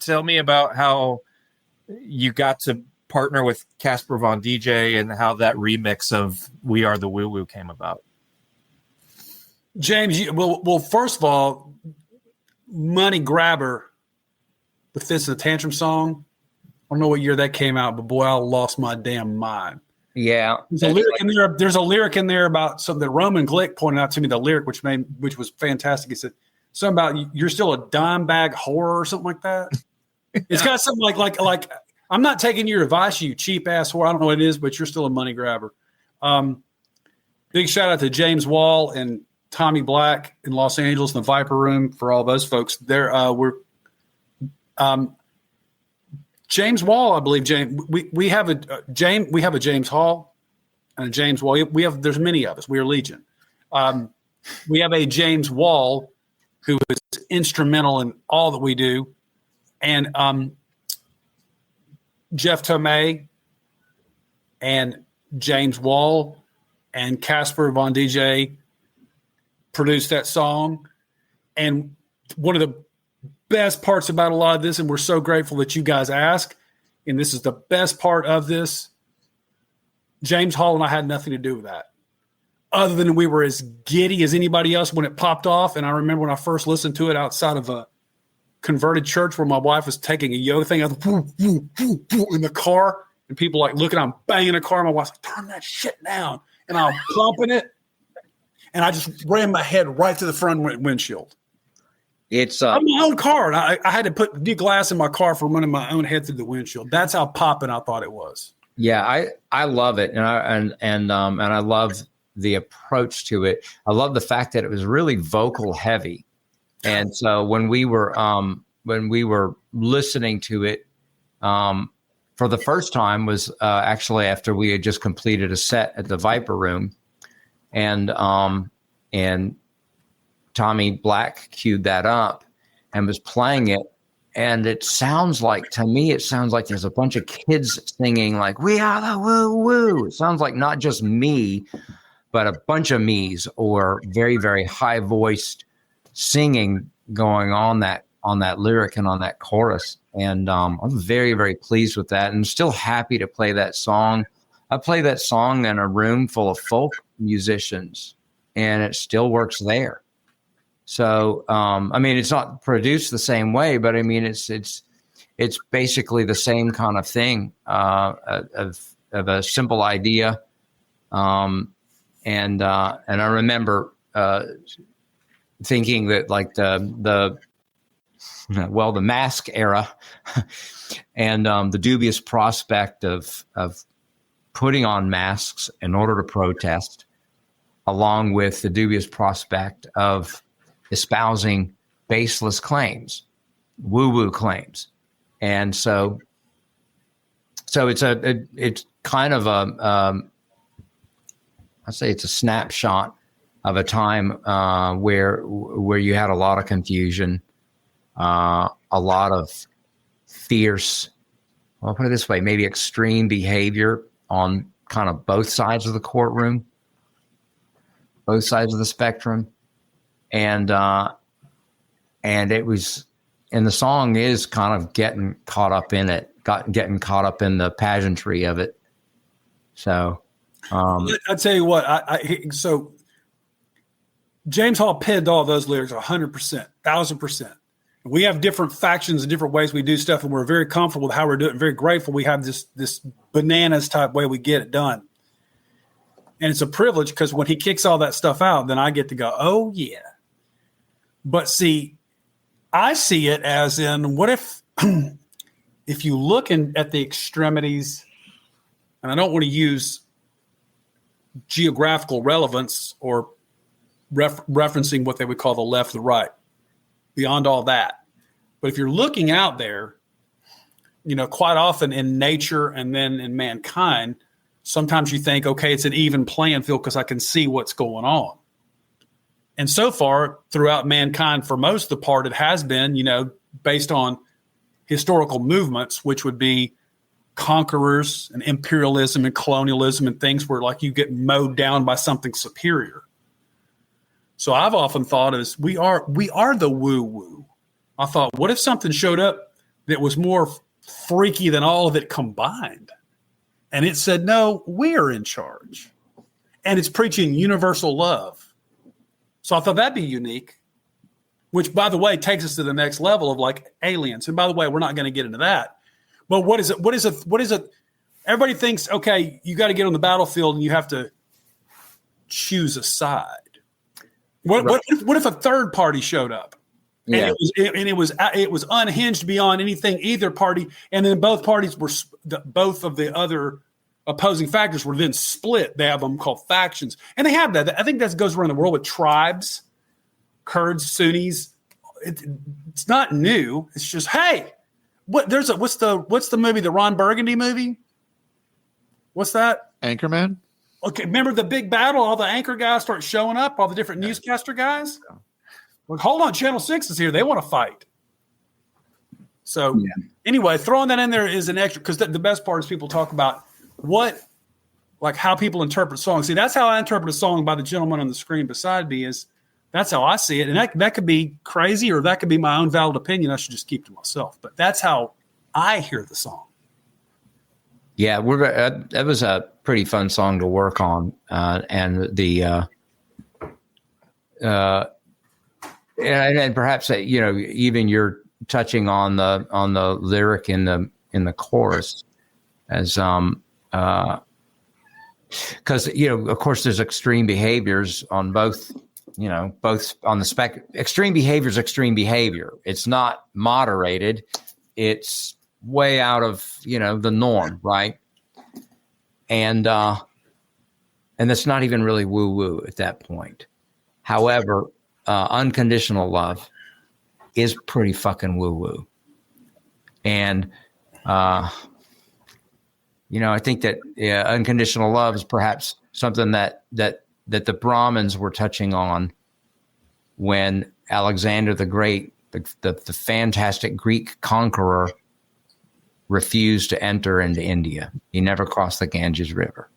Tell me about how you got to partner with Casper Von DJ and how that remix of We Are the Woo Woo came about. James, well, first of all, Money Grabber, the Fits in the Tantrum song. I don't know what year that came out, but boy, I lost my damn mind. Yeah. There's a lyric in there about something that Roman Glick pointed out to me, the lyric, which was fantastic. He said something about you're still a dime bag whore or something like that. It's got something like I'm not taking your advice, you cheap ass whore. I don't know what it is, but you're still a money grabber. Big shout out to James Wall and Tommy Black in Los Angeles in the Viper Room for all those folks. There, James Wall, I believe. James, we have a James Hall and a James Wall. There's many of us. We are legion. We have a James Wall who is instrumental in all that we do. And Jeff Tomei and James Wall and Casper Von DJ produced that song. And one of the best parts about a lot of this, and we're so grateful that you guys ask, and this is the best part of this, James Hall and I had nothing to do with that. Other than we were as giddy as anybody else when it popped off. And I remember when I first listened to it outside of a converted church where my wife was taking a yoga thing, I was woo, woo, woo, woo, in the car, and people like looking, I'm banging the car. My wife's like, turn that shit down. And I'm pumping it. And I just ran my head right to the front windshield. It's I'm my own car. And I had to put new glass in my car for running my own head through the windshield. That's how popping I thought it was. Yeah, I love it. And I love the approach to it. I love the fact that it was really vocal heavy. And so when we were listening to it for the first time was actually after we had just completed a set at the Viper Room, and Tommy Black queued that up and was playing it, and to me it sounds like there's a bunch of kids singing like "We Are the Woo Woo." It sounds like not just me, but a bunch of me's, or very, very high voiced singing going on that lyric and on that chorus. And I'm very, very pleased with that, and still happy to play that song. I play that song in a room full of folk musicians, and it still works there. So, it's not produced the same way, but I mean, it's basically the same kind of thing, of a simple idea. And I remember thinking that like the mask era and the dubious prospect of putting on masks in order to protest, along with the dubious prospect of espousing baseless claims, woo-woo claims. And so it's kind of I'd say it's a snapshot of a time where you had a lot of confusion, a lot of fierce, I'll put it this way, maybe extreme behavior on kind of both sides of the courtroom, both sides of the spectrum. And it was, and the song is kind of getting caught up in it, getting caught up in the pageantry of it. So, I'll tell you what, so James Hall penned all those lyrics 100%, 1,000%. We have different factions and different ways we do stuff, and we're very comfortable with how we're doing it. Very grateful we have this bananas type way we get it done. And it's a privilege because when he kicks all that stuff out, then I get to go, oh, yeah. But see, I see it as in, what if you look at the extremities, and I don't want to use geographical relevance or referencing what they would call the left, the right, beyond all that. But if you're looking out there, quite often in nature and then in mankind, sometimes you think, okay, it's an even playing field because I can see what's going on. And so far throughout mankind, for most of the part, it has been, based on historical movements, which would be conquerors and imperialism and colonialism and things where like you get mowed down by something superior. So I've often thought as we are the woo-woo. I thought, what if something showed up that was more freaky than all of it combined? And it said, no, we're in charge. And it's preaching universal love. So I thought that'd be unique, which, by the way, takes us to the next level of like aliens. And by the way, we're not going to get into that. But what is it? Everybody thinks, okay, you got to get on the battlefield and you have to choose a side. What if a third party showed up? Yeah. And it was unhinged beyond anything either party, and then both parties were both of the other opposing factors were then split. They have them called factions, and they have that. I think that goes around the world with tribes, Kurds, Sunnis. It's not new. It's just, hey, what's the movie, the Ron Burgundy movie? What's that? Anchorman? Okay, remember the big battle? All the anchor guys start showing up, all the different newscaster guys. Well, hold on, Channel 6 is here. They want to fight. So anyway, throwing that in there is an extra, because the best part is people talk about how people interpret songs. See, that's how I interpret a song by the gentleman on the screen beside me. Is that's how I see it. And that could be crazy, or that could be my own valid opinion. I should just keep to myself. But that's how I hear the song. Yeah, that was a pretty fun song to work on, and and perhaps even you're touching on the lyric in the chorus, as because of course there's extreme behaviors on both on the spectrum. Extreme behavior. It's not moderated. It's way out of the norm, right? And that's not even really woo woo at that point. However, unconditional love is pretty fucking woo woo, and I think that unconditional love is perhaps something that the Brahmins were touching on when Alexander the Great, the fantastic Greek conqueror, refused to enter into India. He never crossed the Ganges River.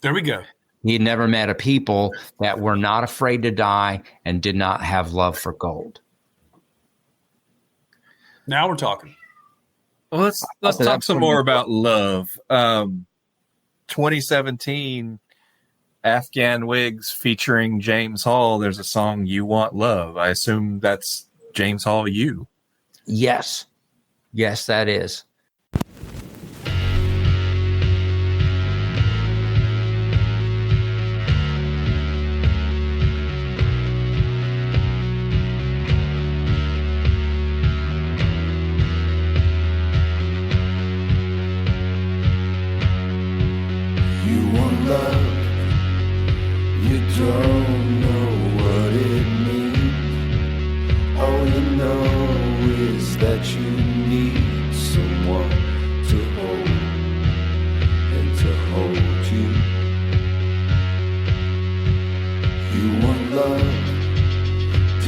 There we go. He had never met a people that were not afraid to die and did not have love for gold. Now we're talking. Well, let's talk some more about love. 2017, Afghan Wigs featuring James Hall. There's a song, "You Want Love." I assume that's James Hall, you. Yes, that is.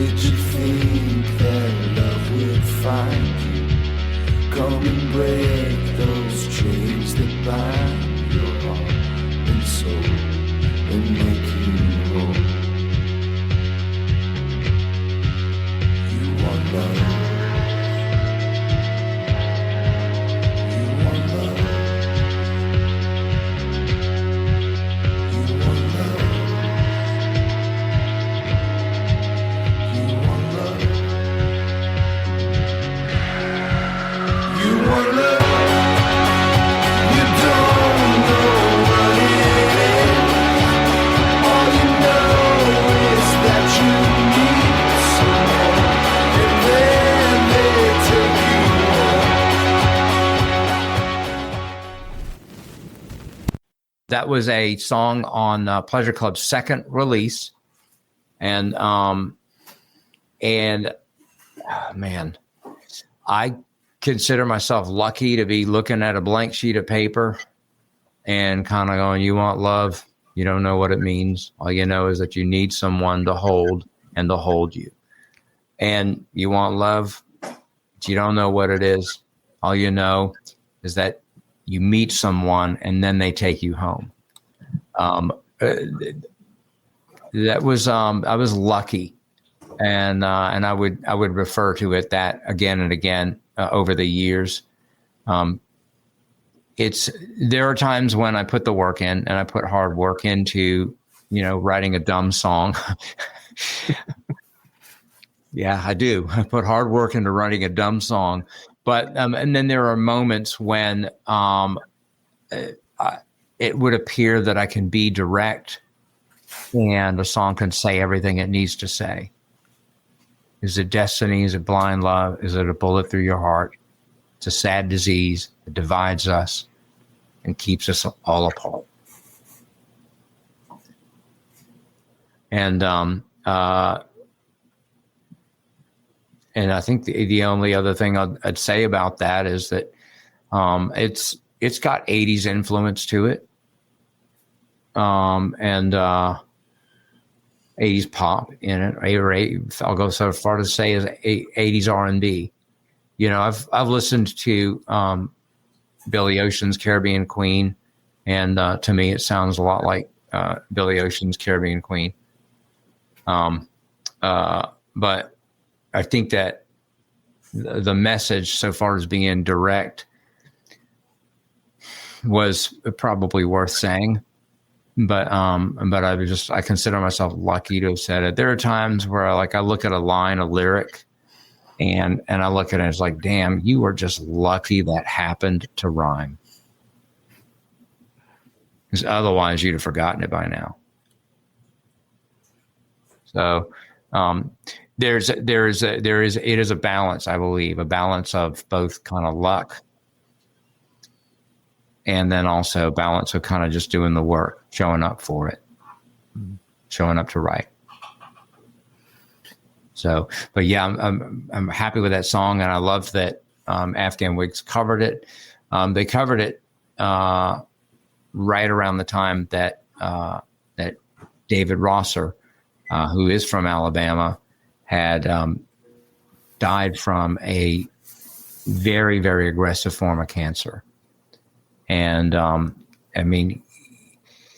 Did you think that love would find you? Come and break those chains that bind your heart and soul and make you whole. You want love. You want love. You want love. You want love. You want love. You don't know what it is. All you know is that you need someone, and then they take you home. That was a song on Pleasure Club's second release, and man, I consider myself lucky to be looking at a blank sheet of paper and kind of going, "You want love? You don't know what it means. All you know is that you need someone to hold and to hold you. And you want love, but you don't know what it is. All you know is that you meet someone and then they take you home." That was I was lucky, and I would refer to it that again and again over the years. There are times when I put the work in, and I put hard work into, writing a dumb song. Yeah, I do. I put hard work into writing a dumb song, but and then there are moments when it would appear that I can be direct, and a song can say everything it needs to say. Is it destiny? Is it blind love? Is it a bullet through your heart? It's a sad disease that divides us and keeps us all apart. And I think the only other thing I'd say about that is that it's got 80s influence to it, and 80s pop in it. I'll go so far to say as 80s R&B. I've listened to Billy Ocean's Caribbean Queen, and to me it sounds a lot like Billy Ocean's Caribbean Queen. But I think that the message, so far as being direct, was probably worth saying. But I consider myself lucky to have said it. There are times where I look at a line, a lyric, and I look at it and it's like, damn, you are just lucky that happened to rhyme. Because otherwise you'd have forgotten it by now. So it is a balance, I believe, a balance of both kind of luck and then also a balance of kind of just doing the work, showing up for it, showing up to write. So, but yeah, I'm happy with that song, and I love that Afghan Wigs covered it. They covered it right around the time that David Rosser, who is from Alabama, had died from a very, very aggressive form of cancer. And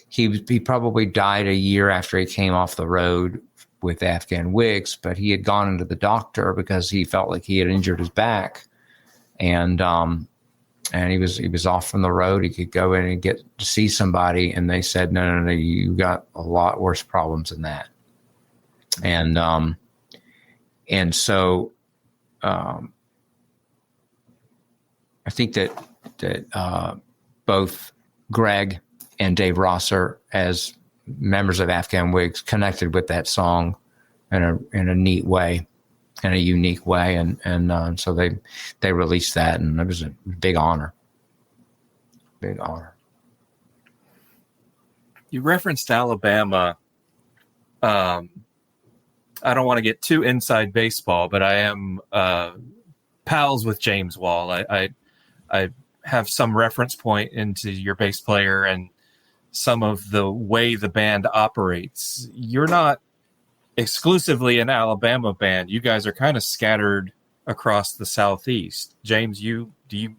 he probably died a year after he came off the road with Afghan Wigs, but he had gone into the doctor because he felt like he had injured his back, and he was off from the road. He could go in and get to see somebody, and they said, no, you got a lot worse problems than that. And so I think that both Greg and Dave Rosser, as members of Afghan Wigs, connected with that song in a neat way, in a unique way, and so they released that, and it was a big honor. Big honor. You referenced Alabama. I don't want to get too inside baseball, but I am pals with James Wall. I have some reference point into your bass player and some of the way the band operates. You're not exclusively an Alabama band. You guys are kind of scattered across the Southeast. James, do you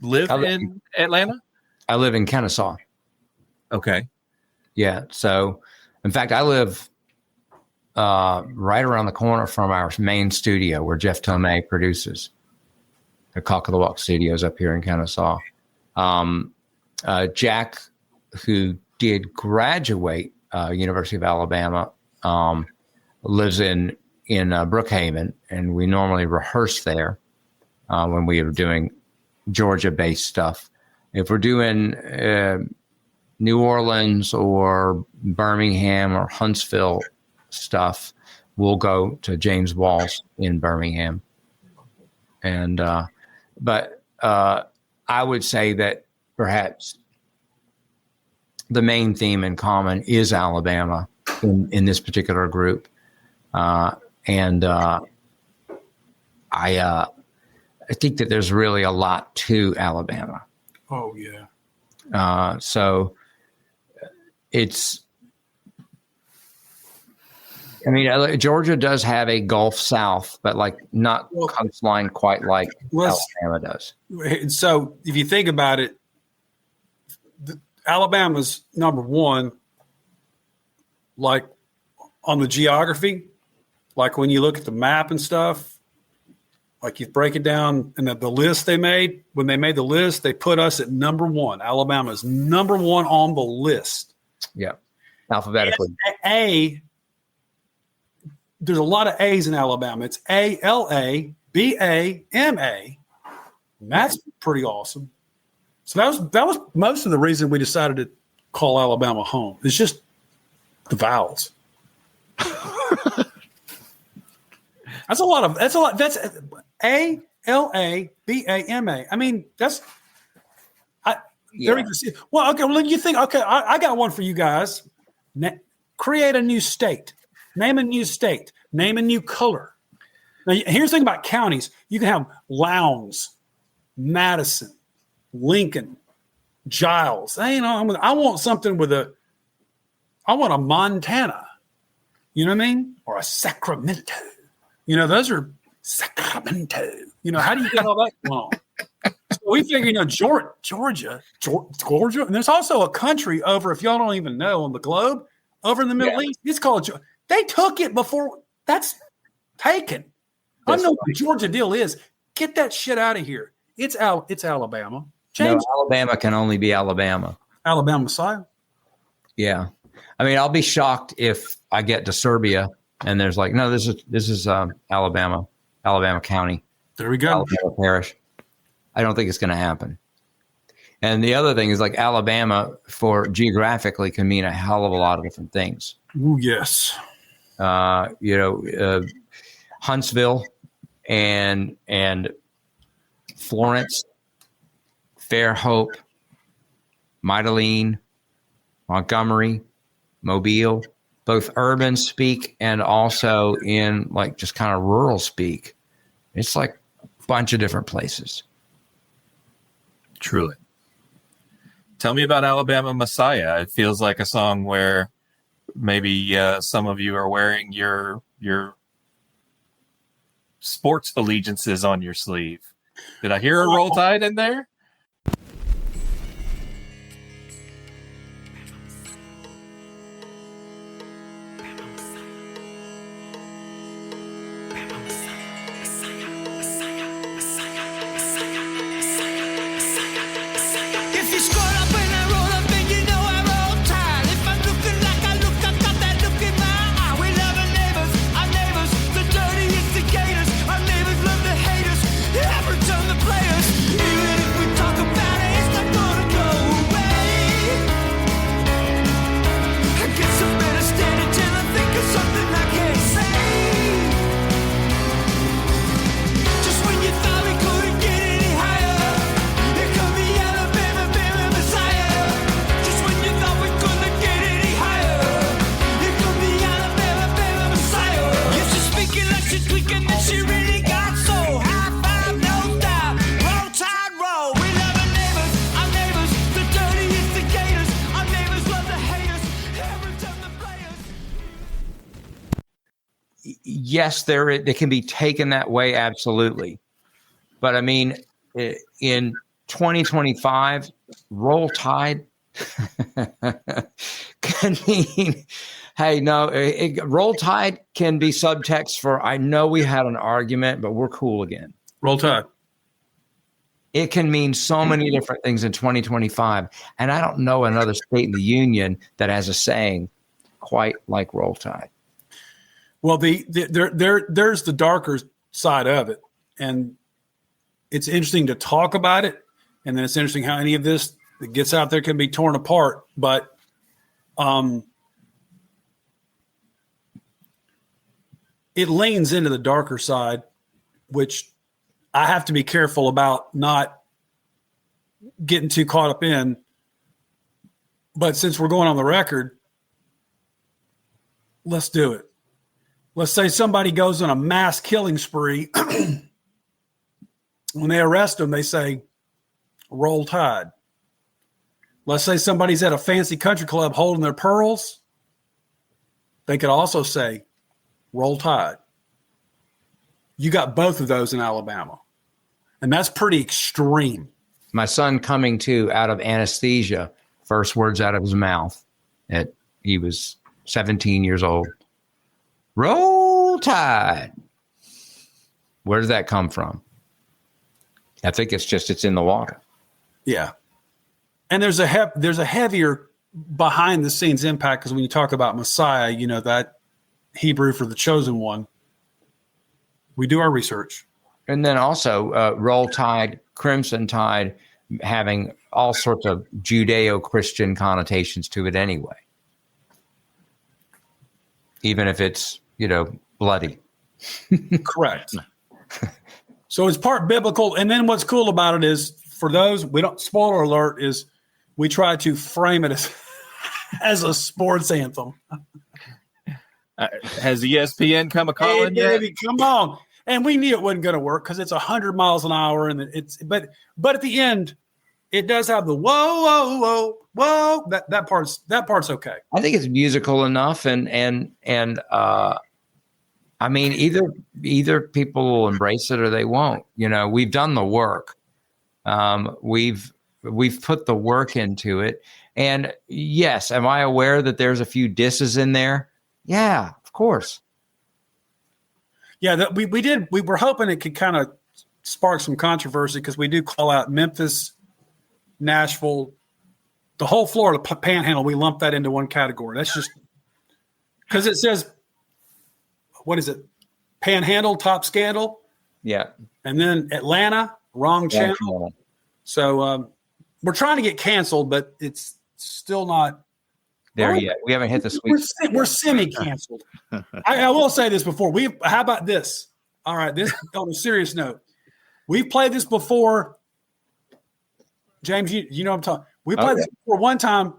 live in Atlanta? I live in Kennesaw. Okay. Yeah. So, in fact, I live right around the corner from our main studio where Jeff Tomei produces. The Cock of the Walk Studios up here in Kennesaw. Jack, who did graduate University of Alabama, lives in Brookhaven, and we normally rehearse there when we are doing Georgia-based stuff. If we're doing New Orleans or Birmingham or Huntsville stuff, we'll go to James Walls in Birmingham. And but I would say that perhaps the main theme in common is Alabama in this particular group. And I think that there's really a lot to Alabama. Oh, yeah. So it's, I mean, Georgia does have a Gulf South, but like not coastline quite like Alabama does. So if you think about it, Alabama's number one, like on the geography, like when you look at the map and stuff, like you break it down and the list they made, when they made the list, they put us at number one. Alabama's number one on the list. Yeah. Alphabetically. There's a lot of A's in Alabama. It's ALABAMA. That's pretty awesome. So that was most of the reason we decided to call Alabama home. It's just the vowels. That's ALABAMA. I mean, that's well, okay. Well, you think, okay, I got one for you guys. Create a new state. Name a new state. Name a new color. Now, here's the thing about counties. You can have Lowndes, Madison, Lincoln, Giles. I want something I want a Montana. You know what I mean? Or a Sacramento. Those are Sacramento. How do you get all that going on? So we figure, Georgia. And there's also a country over, if y'all don't even know, on the globe, over in the Middle East. It's called Georgia. They took it before that's taken. I know what the Georgia deal is. Get that shit out of here. It's Alabama. No, Alabama can only be Alabama. Alabama Messiah. Yeah. I mean, I'll be shocked if I get to Serbia and there's like, no, this is Alabama County. There we go. Alabama Parish. I don't think it's going to happen. And the other thing is like Alabama for geographically can mean a hell of a lot of different things. Ooh, yes. Huntsville and Florence, Fairhope, Mytilene, Montgomery, Mobile, both urban speak and also in like just kind of rural speak. It's like a bunch of different places. Truly. Tell me about Alabama Messiah. It feels like a song where maybe some of you are wearing your sports allegiances on your sleeve. Did I hear a Roll Tide in there? If you scroll up and I roll up and you know I roll tide. If I'm looking like I look, I've got that look in my eye. We love our neighbors, the dirty instigators. Our neighbors love the haters, every time they play us. Even if we talk about it, it's not gonna go away. I guess I better stand it till I think of something I can't say. Just when you thought we couldn't get any higher, here come the Alabama Messiah. Just when you thought we couldn't get any higher, here come the Alabama Messiah. Yes, she's speaking like she's tweaking, and she really got soul. High five, no doubt. Roll tide, roll. We love our neighbors, the dirty instigators. Our neighbors love the haters, every time they play us. yes, they can be taken that way, absolutely. But I mean, in 2025, Roll Tide can mean, hey, no, Roll Tide can be subtext for, I know we had an argument, but we're cool again. Roll Tide. It can mean so many different things in 2025. And I don't know another state in the union that has a saying quite like Roll Tide. Well, there's the darker side of it. And it's interesting to talk about it. And then it's interesting how any of this that gets out there can be torn apart. But it leans into the darker side, which I have to be careful about not getting too caught up in. But since we're going on the record, let's do it. Let's say somebody goes on a mass killing spree. When they arrest them, they say, Roll Tide. Let's say somebody's at a fancy country club holding their pearls. They could also say, Roll Tide. You got both of those in Alabama. And that's pretty extreme. My son coming to out of anesthesia, first words out of his mouth, he was 17 years old. Roll Tide. Where does that come from? I think it's in the water. Yeah. And there's a heavier behind the scenes impact, because when you talk about Messiah, you know, that Hebrew for the chosen one, we do our research. And then also Roll Tide, Crimson Tide, having all sorts of Judeo-Christian connotations to it anyway. Even if it's, bloody. Correct. So it's part biblical. And then what's cool about it is, for those, spoiler alert, is we try to frame it as a sports anthem. Has ESPN come a calling Hey, yet? baby, come on. And we knew it wasn't going to work because it's 100 miles an hour. And but at the end, it does have the whoa, whoa, whoa, whoa. That part's okay. I think it's musical enough, and I mean, either people will embrace it or they won't. We've done the work. We've put the work into it. And yes, am I aware that there's a few disses in there? Yeah, of course. Yeah, we did. We were hoping it could kind of spark some controversy, because we do call out Memphis, Nashville, the whole Florida panhandle. We lump that into one category. That's just because it says, what is it? Panhandle, top scandal. Yeah. And then Atlanta, wrong channel. So we're trying to get canceled, but it's still not there yet. We haven't hit the sweet. We're semi-canceled. I will say this before. How about this? All right, this on a serious note. We've played this before. James, you know what I'm talking. We played this before one time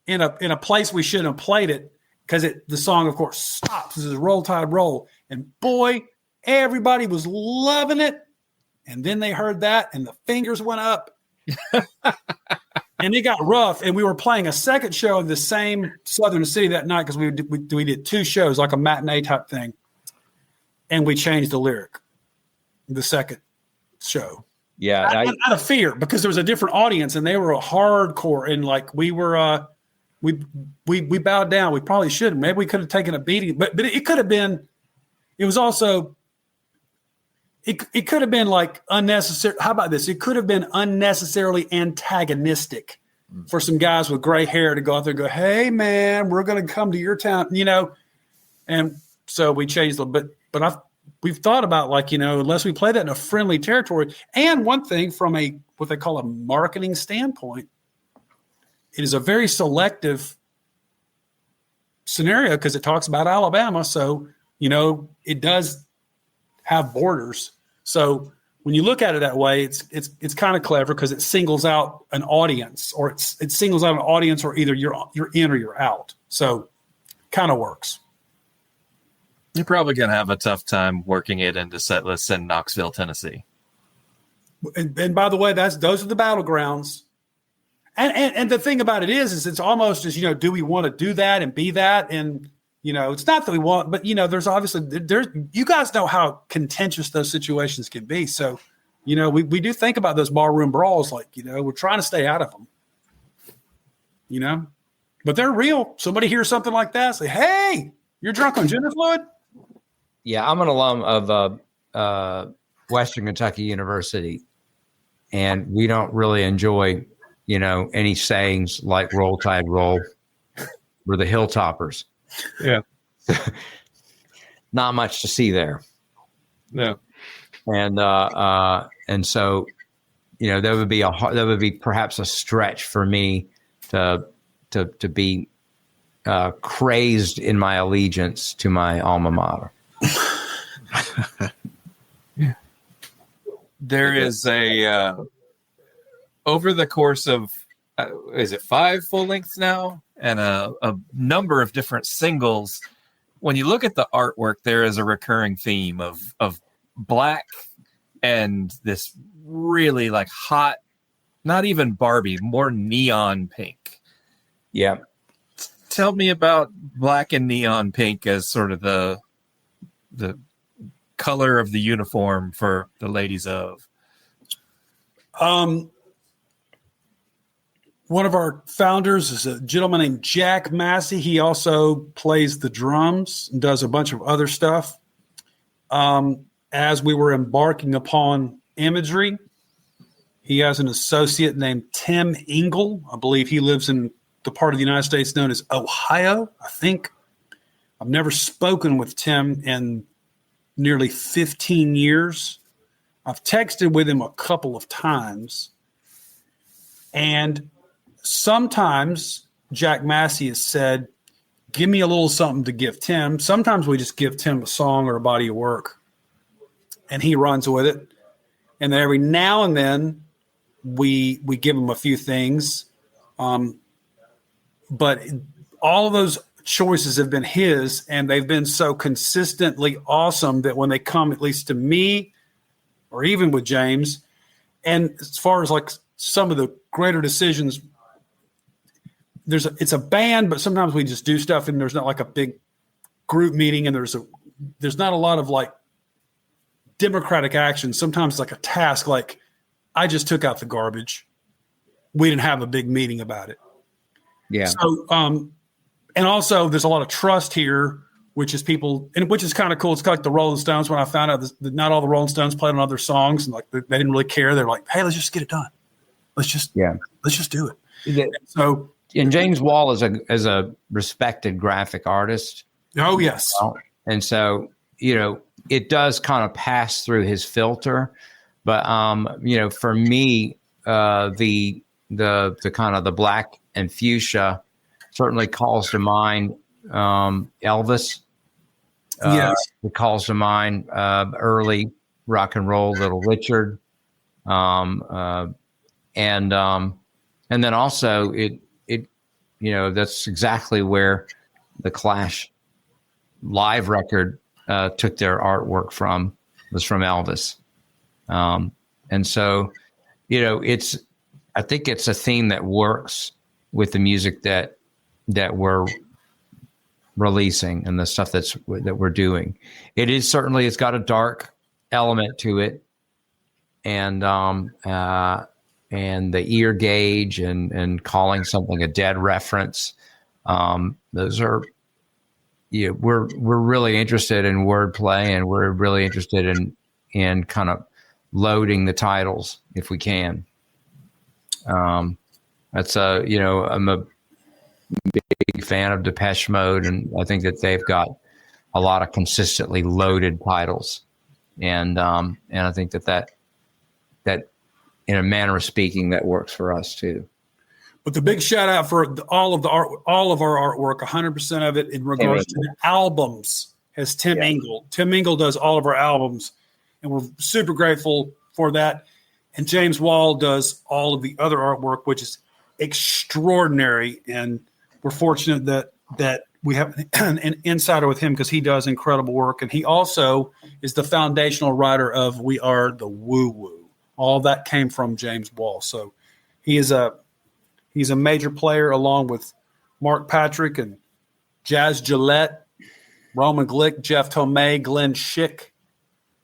in a place we shouldn't have played it, because the song, of course, stops. This is Roll Tide Roll. And boy, everybody was loving it. And then they heard that and the fingers went up. And it got rough. And we were playing a second show in the same southern city that night, because we did two shows, like a matinee type thing. And we changed the lyric the second show. Yeah. Out of fear, because there was a different audience and they were a hardcore. And like we were, we bowed down. We probably shouldn't. Maybe we could have taken a beating, but it could have been. It was also. It could have been like unnecessary. How about this? It could have been unnecessarily antagonistic for some guys with gray hair to go out there and go, "Hey man, we're going to come to your town," And so we changed a little bit. But we've thought about, like, unless we play that in a friendly territory. And one thing from what they call a marketing standpoint, it is a very selective scenario, because it talks about Alabama. So, it does have borders. So when you look at it that way, it's kind of clever, because it singles out an audience, or it singles out an audience, or either you're in or you're out. So kind of works. You're probably going to have a tough time working it into set lists in Knoxville, Tennessee. And by the way, those are the battlegrounds. And the thing about it is it's almost as, do we want to do that and be that? And It's not that we want, but there's obviously you guys know how contentious those situations can be. So, we do think about those barroom brawls, like, we're trying to stay out of them, but they're real. Somebody hears something like that, say, "Hey, you're drunk on gender fluid." Yeah, I'm an alum of Western Kentucky University, and we don't really enjoy, any sayings like "Roll Tide, roll." We're the Hilltoppers. Yeah. Not much to see there. No. And so, that would be perhaps a stretch for me to be crazed in my allegiance to my alma mater. There is over the course of, is it 5 full lengths now? And a number of different singles. When you look at the artwork, there is a recurring theme of black and this really like hot, not even Barbie, more neon pink. Yeah. Tell me about black and neon pink as sort of the color of the uniform for the ladies of. One of our founders is a gentleman named Jack Massey. He also plays the drums and does a bunch of other stuff. As we were embarking upon imagery, he has an associate named Tim Engel. I believe he lives in the part of the United States known as Ohio, I think. I've never spoken with Tim in nearly 15 years. I've texted with him a couple of times. And sometimes Jack Massey has said, "Give me a little something to give Tim." Sometimes we just give Tim a song or a body of work, and he runs with it. And then every now and then we give him a few things. But all of those choices have been his, and they've been so consistently awesome that when they come, at least to me, or even with James, and as far as like some of the greater decisions, it's a band, but sometimes we just do stuff and there's not like a big group meeting, and there's not a lot of like democratic action. Sometimes it's like a task, like I just took out the garbage. We didn't have a big meeting about it. Yeah. So, and also there's a lot of trust here, which is people, and which is kind of cool. It's kind of like the Rolling Stones. When I found out that not all the Rolling Stones played on other songs, and like they didn't really care. They're like, "Hey, let's just get it done. Let's just do it." So, and James Wall is a respected graphic artist. Oh yes. And so, it does kind of pass through his filter, but for me, the kind of the black and fuchsia certainly calls to mind Elvis. Yes. It calls to mind early rock and roll, Little Richard, and then also it that's exactly where the Clash live record took their artwork from, was from Elvis. And so, I think it's a theme that works with the music that we're releasing and the stuff that we're doing. It's got a dark element to it, and the ear gauge and calling something a dead reference. Those are, we're really interested in wordplay, and we're really interested in kind of loading the titles if we can. I'm a big fan of Depeche Mode, and I think that they've got a lot of consistently loaded titles, and I think that in a manner of speaking, that works for us too. But the big shout out for all of our artwork, 100% of it in regards to the albums, has Tim Engel. Tim Engel does all of our albums, and we're super grateful for that. And James Wall does all of the other artwork, which is extraordinary. And we're fortunate that we have an insider with him, because he does incredible work. And he also is the foundational writer of We Are the Woo Woo. All that came from James Wall. So he's a major player, along with Mark Patrick and Jazz Gillette Roman Glick, Jeff Tomei, Glenn Schick,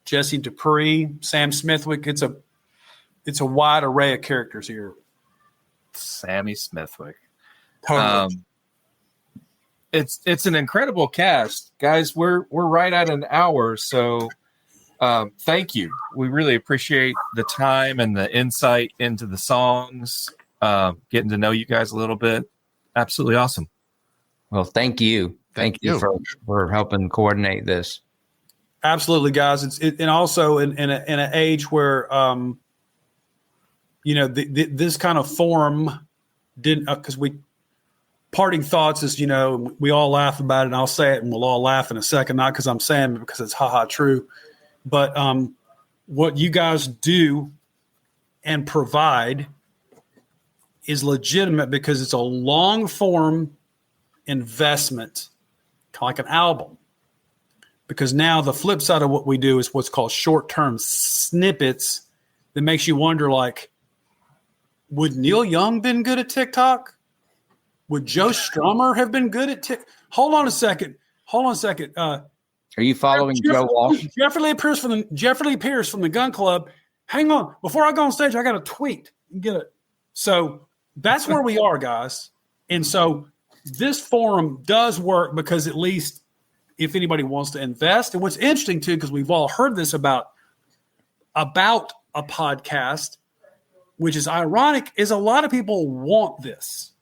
Jesse Dupree, Sam Smithwick. It's a wide array of characters here. Sammy Smithwick. Totally. It's an incredible cast, guys. We're right at an hour, so thank you. We really appreciate the time and the insight into the songs. Getting to know you guys a little bit. Absolutely awesome. Well, thank you. Thank you for helping coordinate this. Absolutely, guys. And also in an age where this kind of forum didn't, because parting thoughts is, we all laugh about it, and I'll say it and we'll all laugh in a second, not because I'm saying it, because it's true. But what you guys do and provide is legitimate because it's a long form investment, kind of like an album. Because now the flip side of what we do is what's called short-term snippets that makes you wonder, like, would Neil Young been good at TikTok? Would Joe Strummer have been good at TikTok? Hold on a second. Are you following Joe Walsh? Jeffrey Lee Pierce from the Gun Club. Hang on. Before I go on stage, I got a tweet. Get it. So that's where we are, guys. And so this forum does work because at least if anybody wants to invest, and what's interesting too, because we've all heard this about a podcast, which is ironic, is a lot of people want this.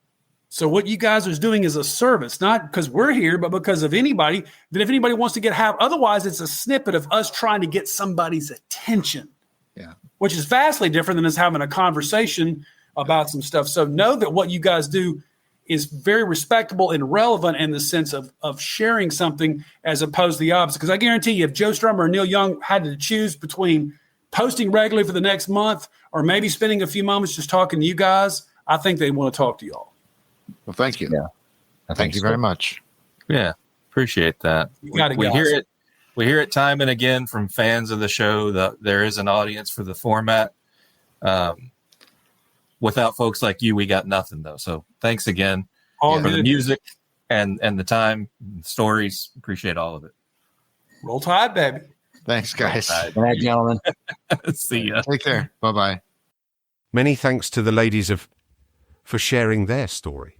So what you guys are doing is a service, not because we're here, but because of anybody, that if anybody wants to otherwise it's a snippet of us trying to get somebody's attention. Yeah. Which is vastly different than us having a conversation about some stuff. So know that what you guys do is very respectable and relevant in the sense of sharing something as opposed to the opposite. Because I guarantee you, if Joe Strummer or Neil Young had to choose between posting regularly for the next month or maybe spending a few moments just talking to you guys, I think they want to talk to y'all. Well, thank you. Yeah. Thank you very much. Yeah, appreciate that. We hear it. We hear it time and again from fans of the show that there is an audience for the format. Without folks like you, we got nothing though. So thanks again for the music and the time, and the stories. Appreciate all of it. Roll Tide, baby. Thanks, guys. Good night, gentlemen. See ya. Take care. Bye-bye. Many thanks to the ladies for sharing their story.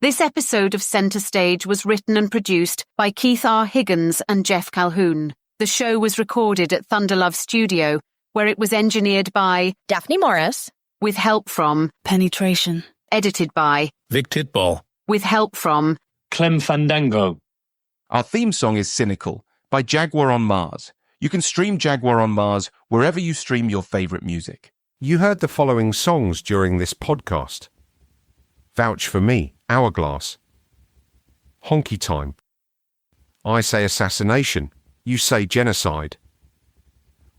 This episode of Centre Stage was written and produced by Keith R. Higgins and Jeff Calhoun. The show was recorded at Thunderlove Studio, where it was engineered by Daphne Morris, with help from Penetration, edited by Vic Titball, with help from Clem Fandango. Our theme song is Cynical by Jaguar on Mars. You can stream Jaguar on Mars wherever you stream your favorite music. You heard the following songs during this podcast: Vouch for Me, Hourglass, Honky Time, I Say Assassination, You Say Genocide,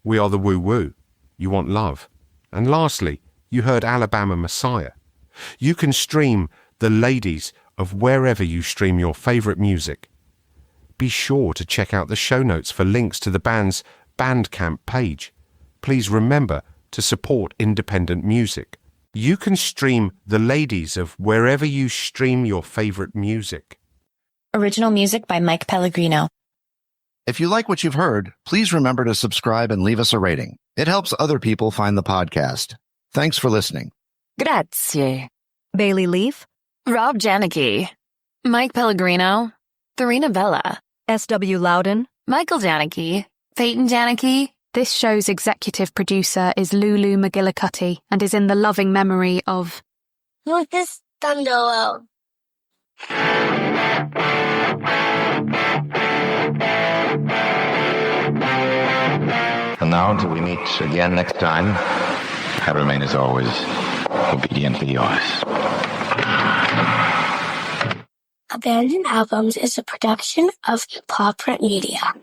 We Are the Woo Woo, You Want Love, and lastly, you heard Alabama Messiah. You can stream the ladies of wherever you stream your favorite music. Be sure to check out the show notes for links to the band's Bandcamp page. Please remember to support independent music. You can stream the ladies of wherever you stream your favorite music. original music by Mike Pellegrino. If you like what you've heard, please remember to subscribe and leave us a rating. It helps other people find the podcast. Thanks for listening. Grazie. Bailey Leaf, Rob Janicki, Mike Pellegrino, Farina Vella, S.W. Loudon, Michael Janicki, Peyton Janicki. This show's executive producer is Lulu McGillicuddy and is in the loving memory of Lucas Thunderlow. And now, until we meet again next time, I remain as always obediently yours. Abandoned Albums is a production of Paw Print Media.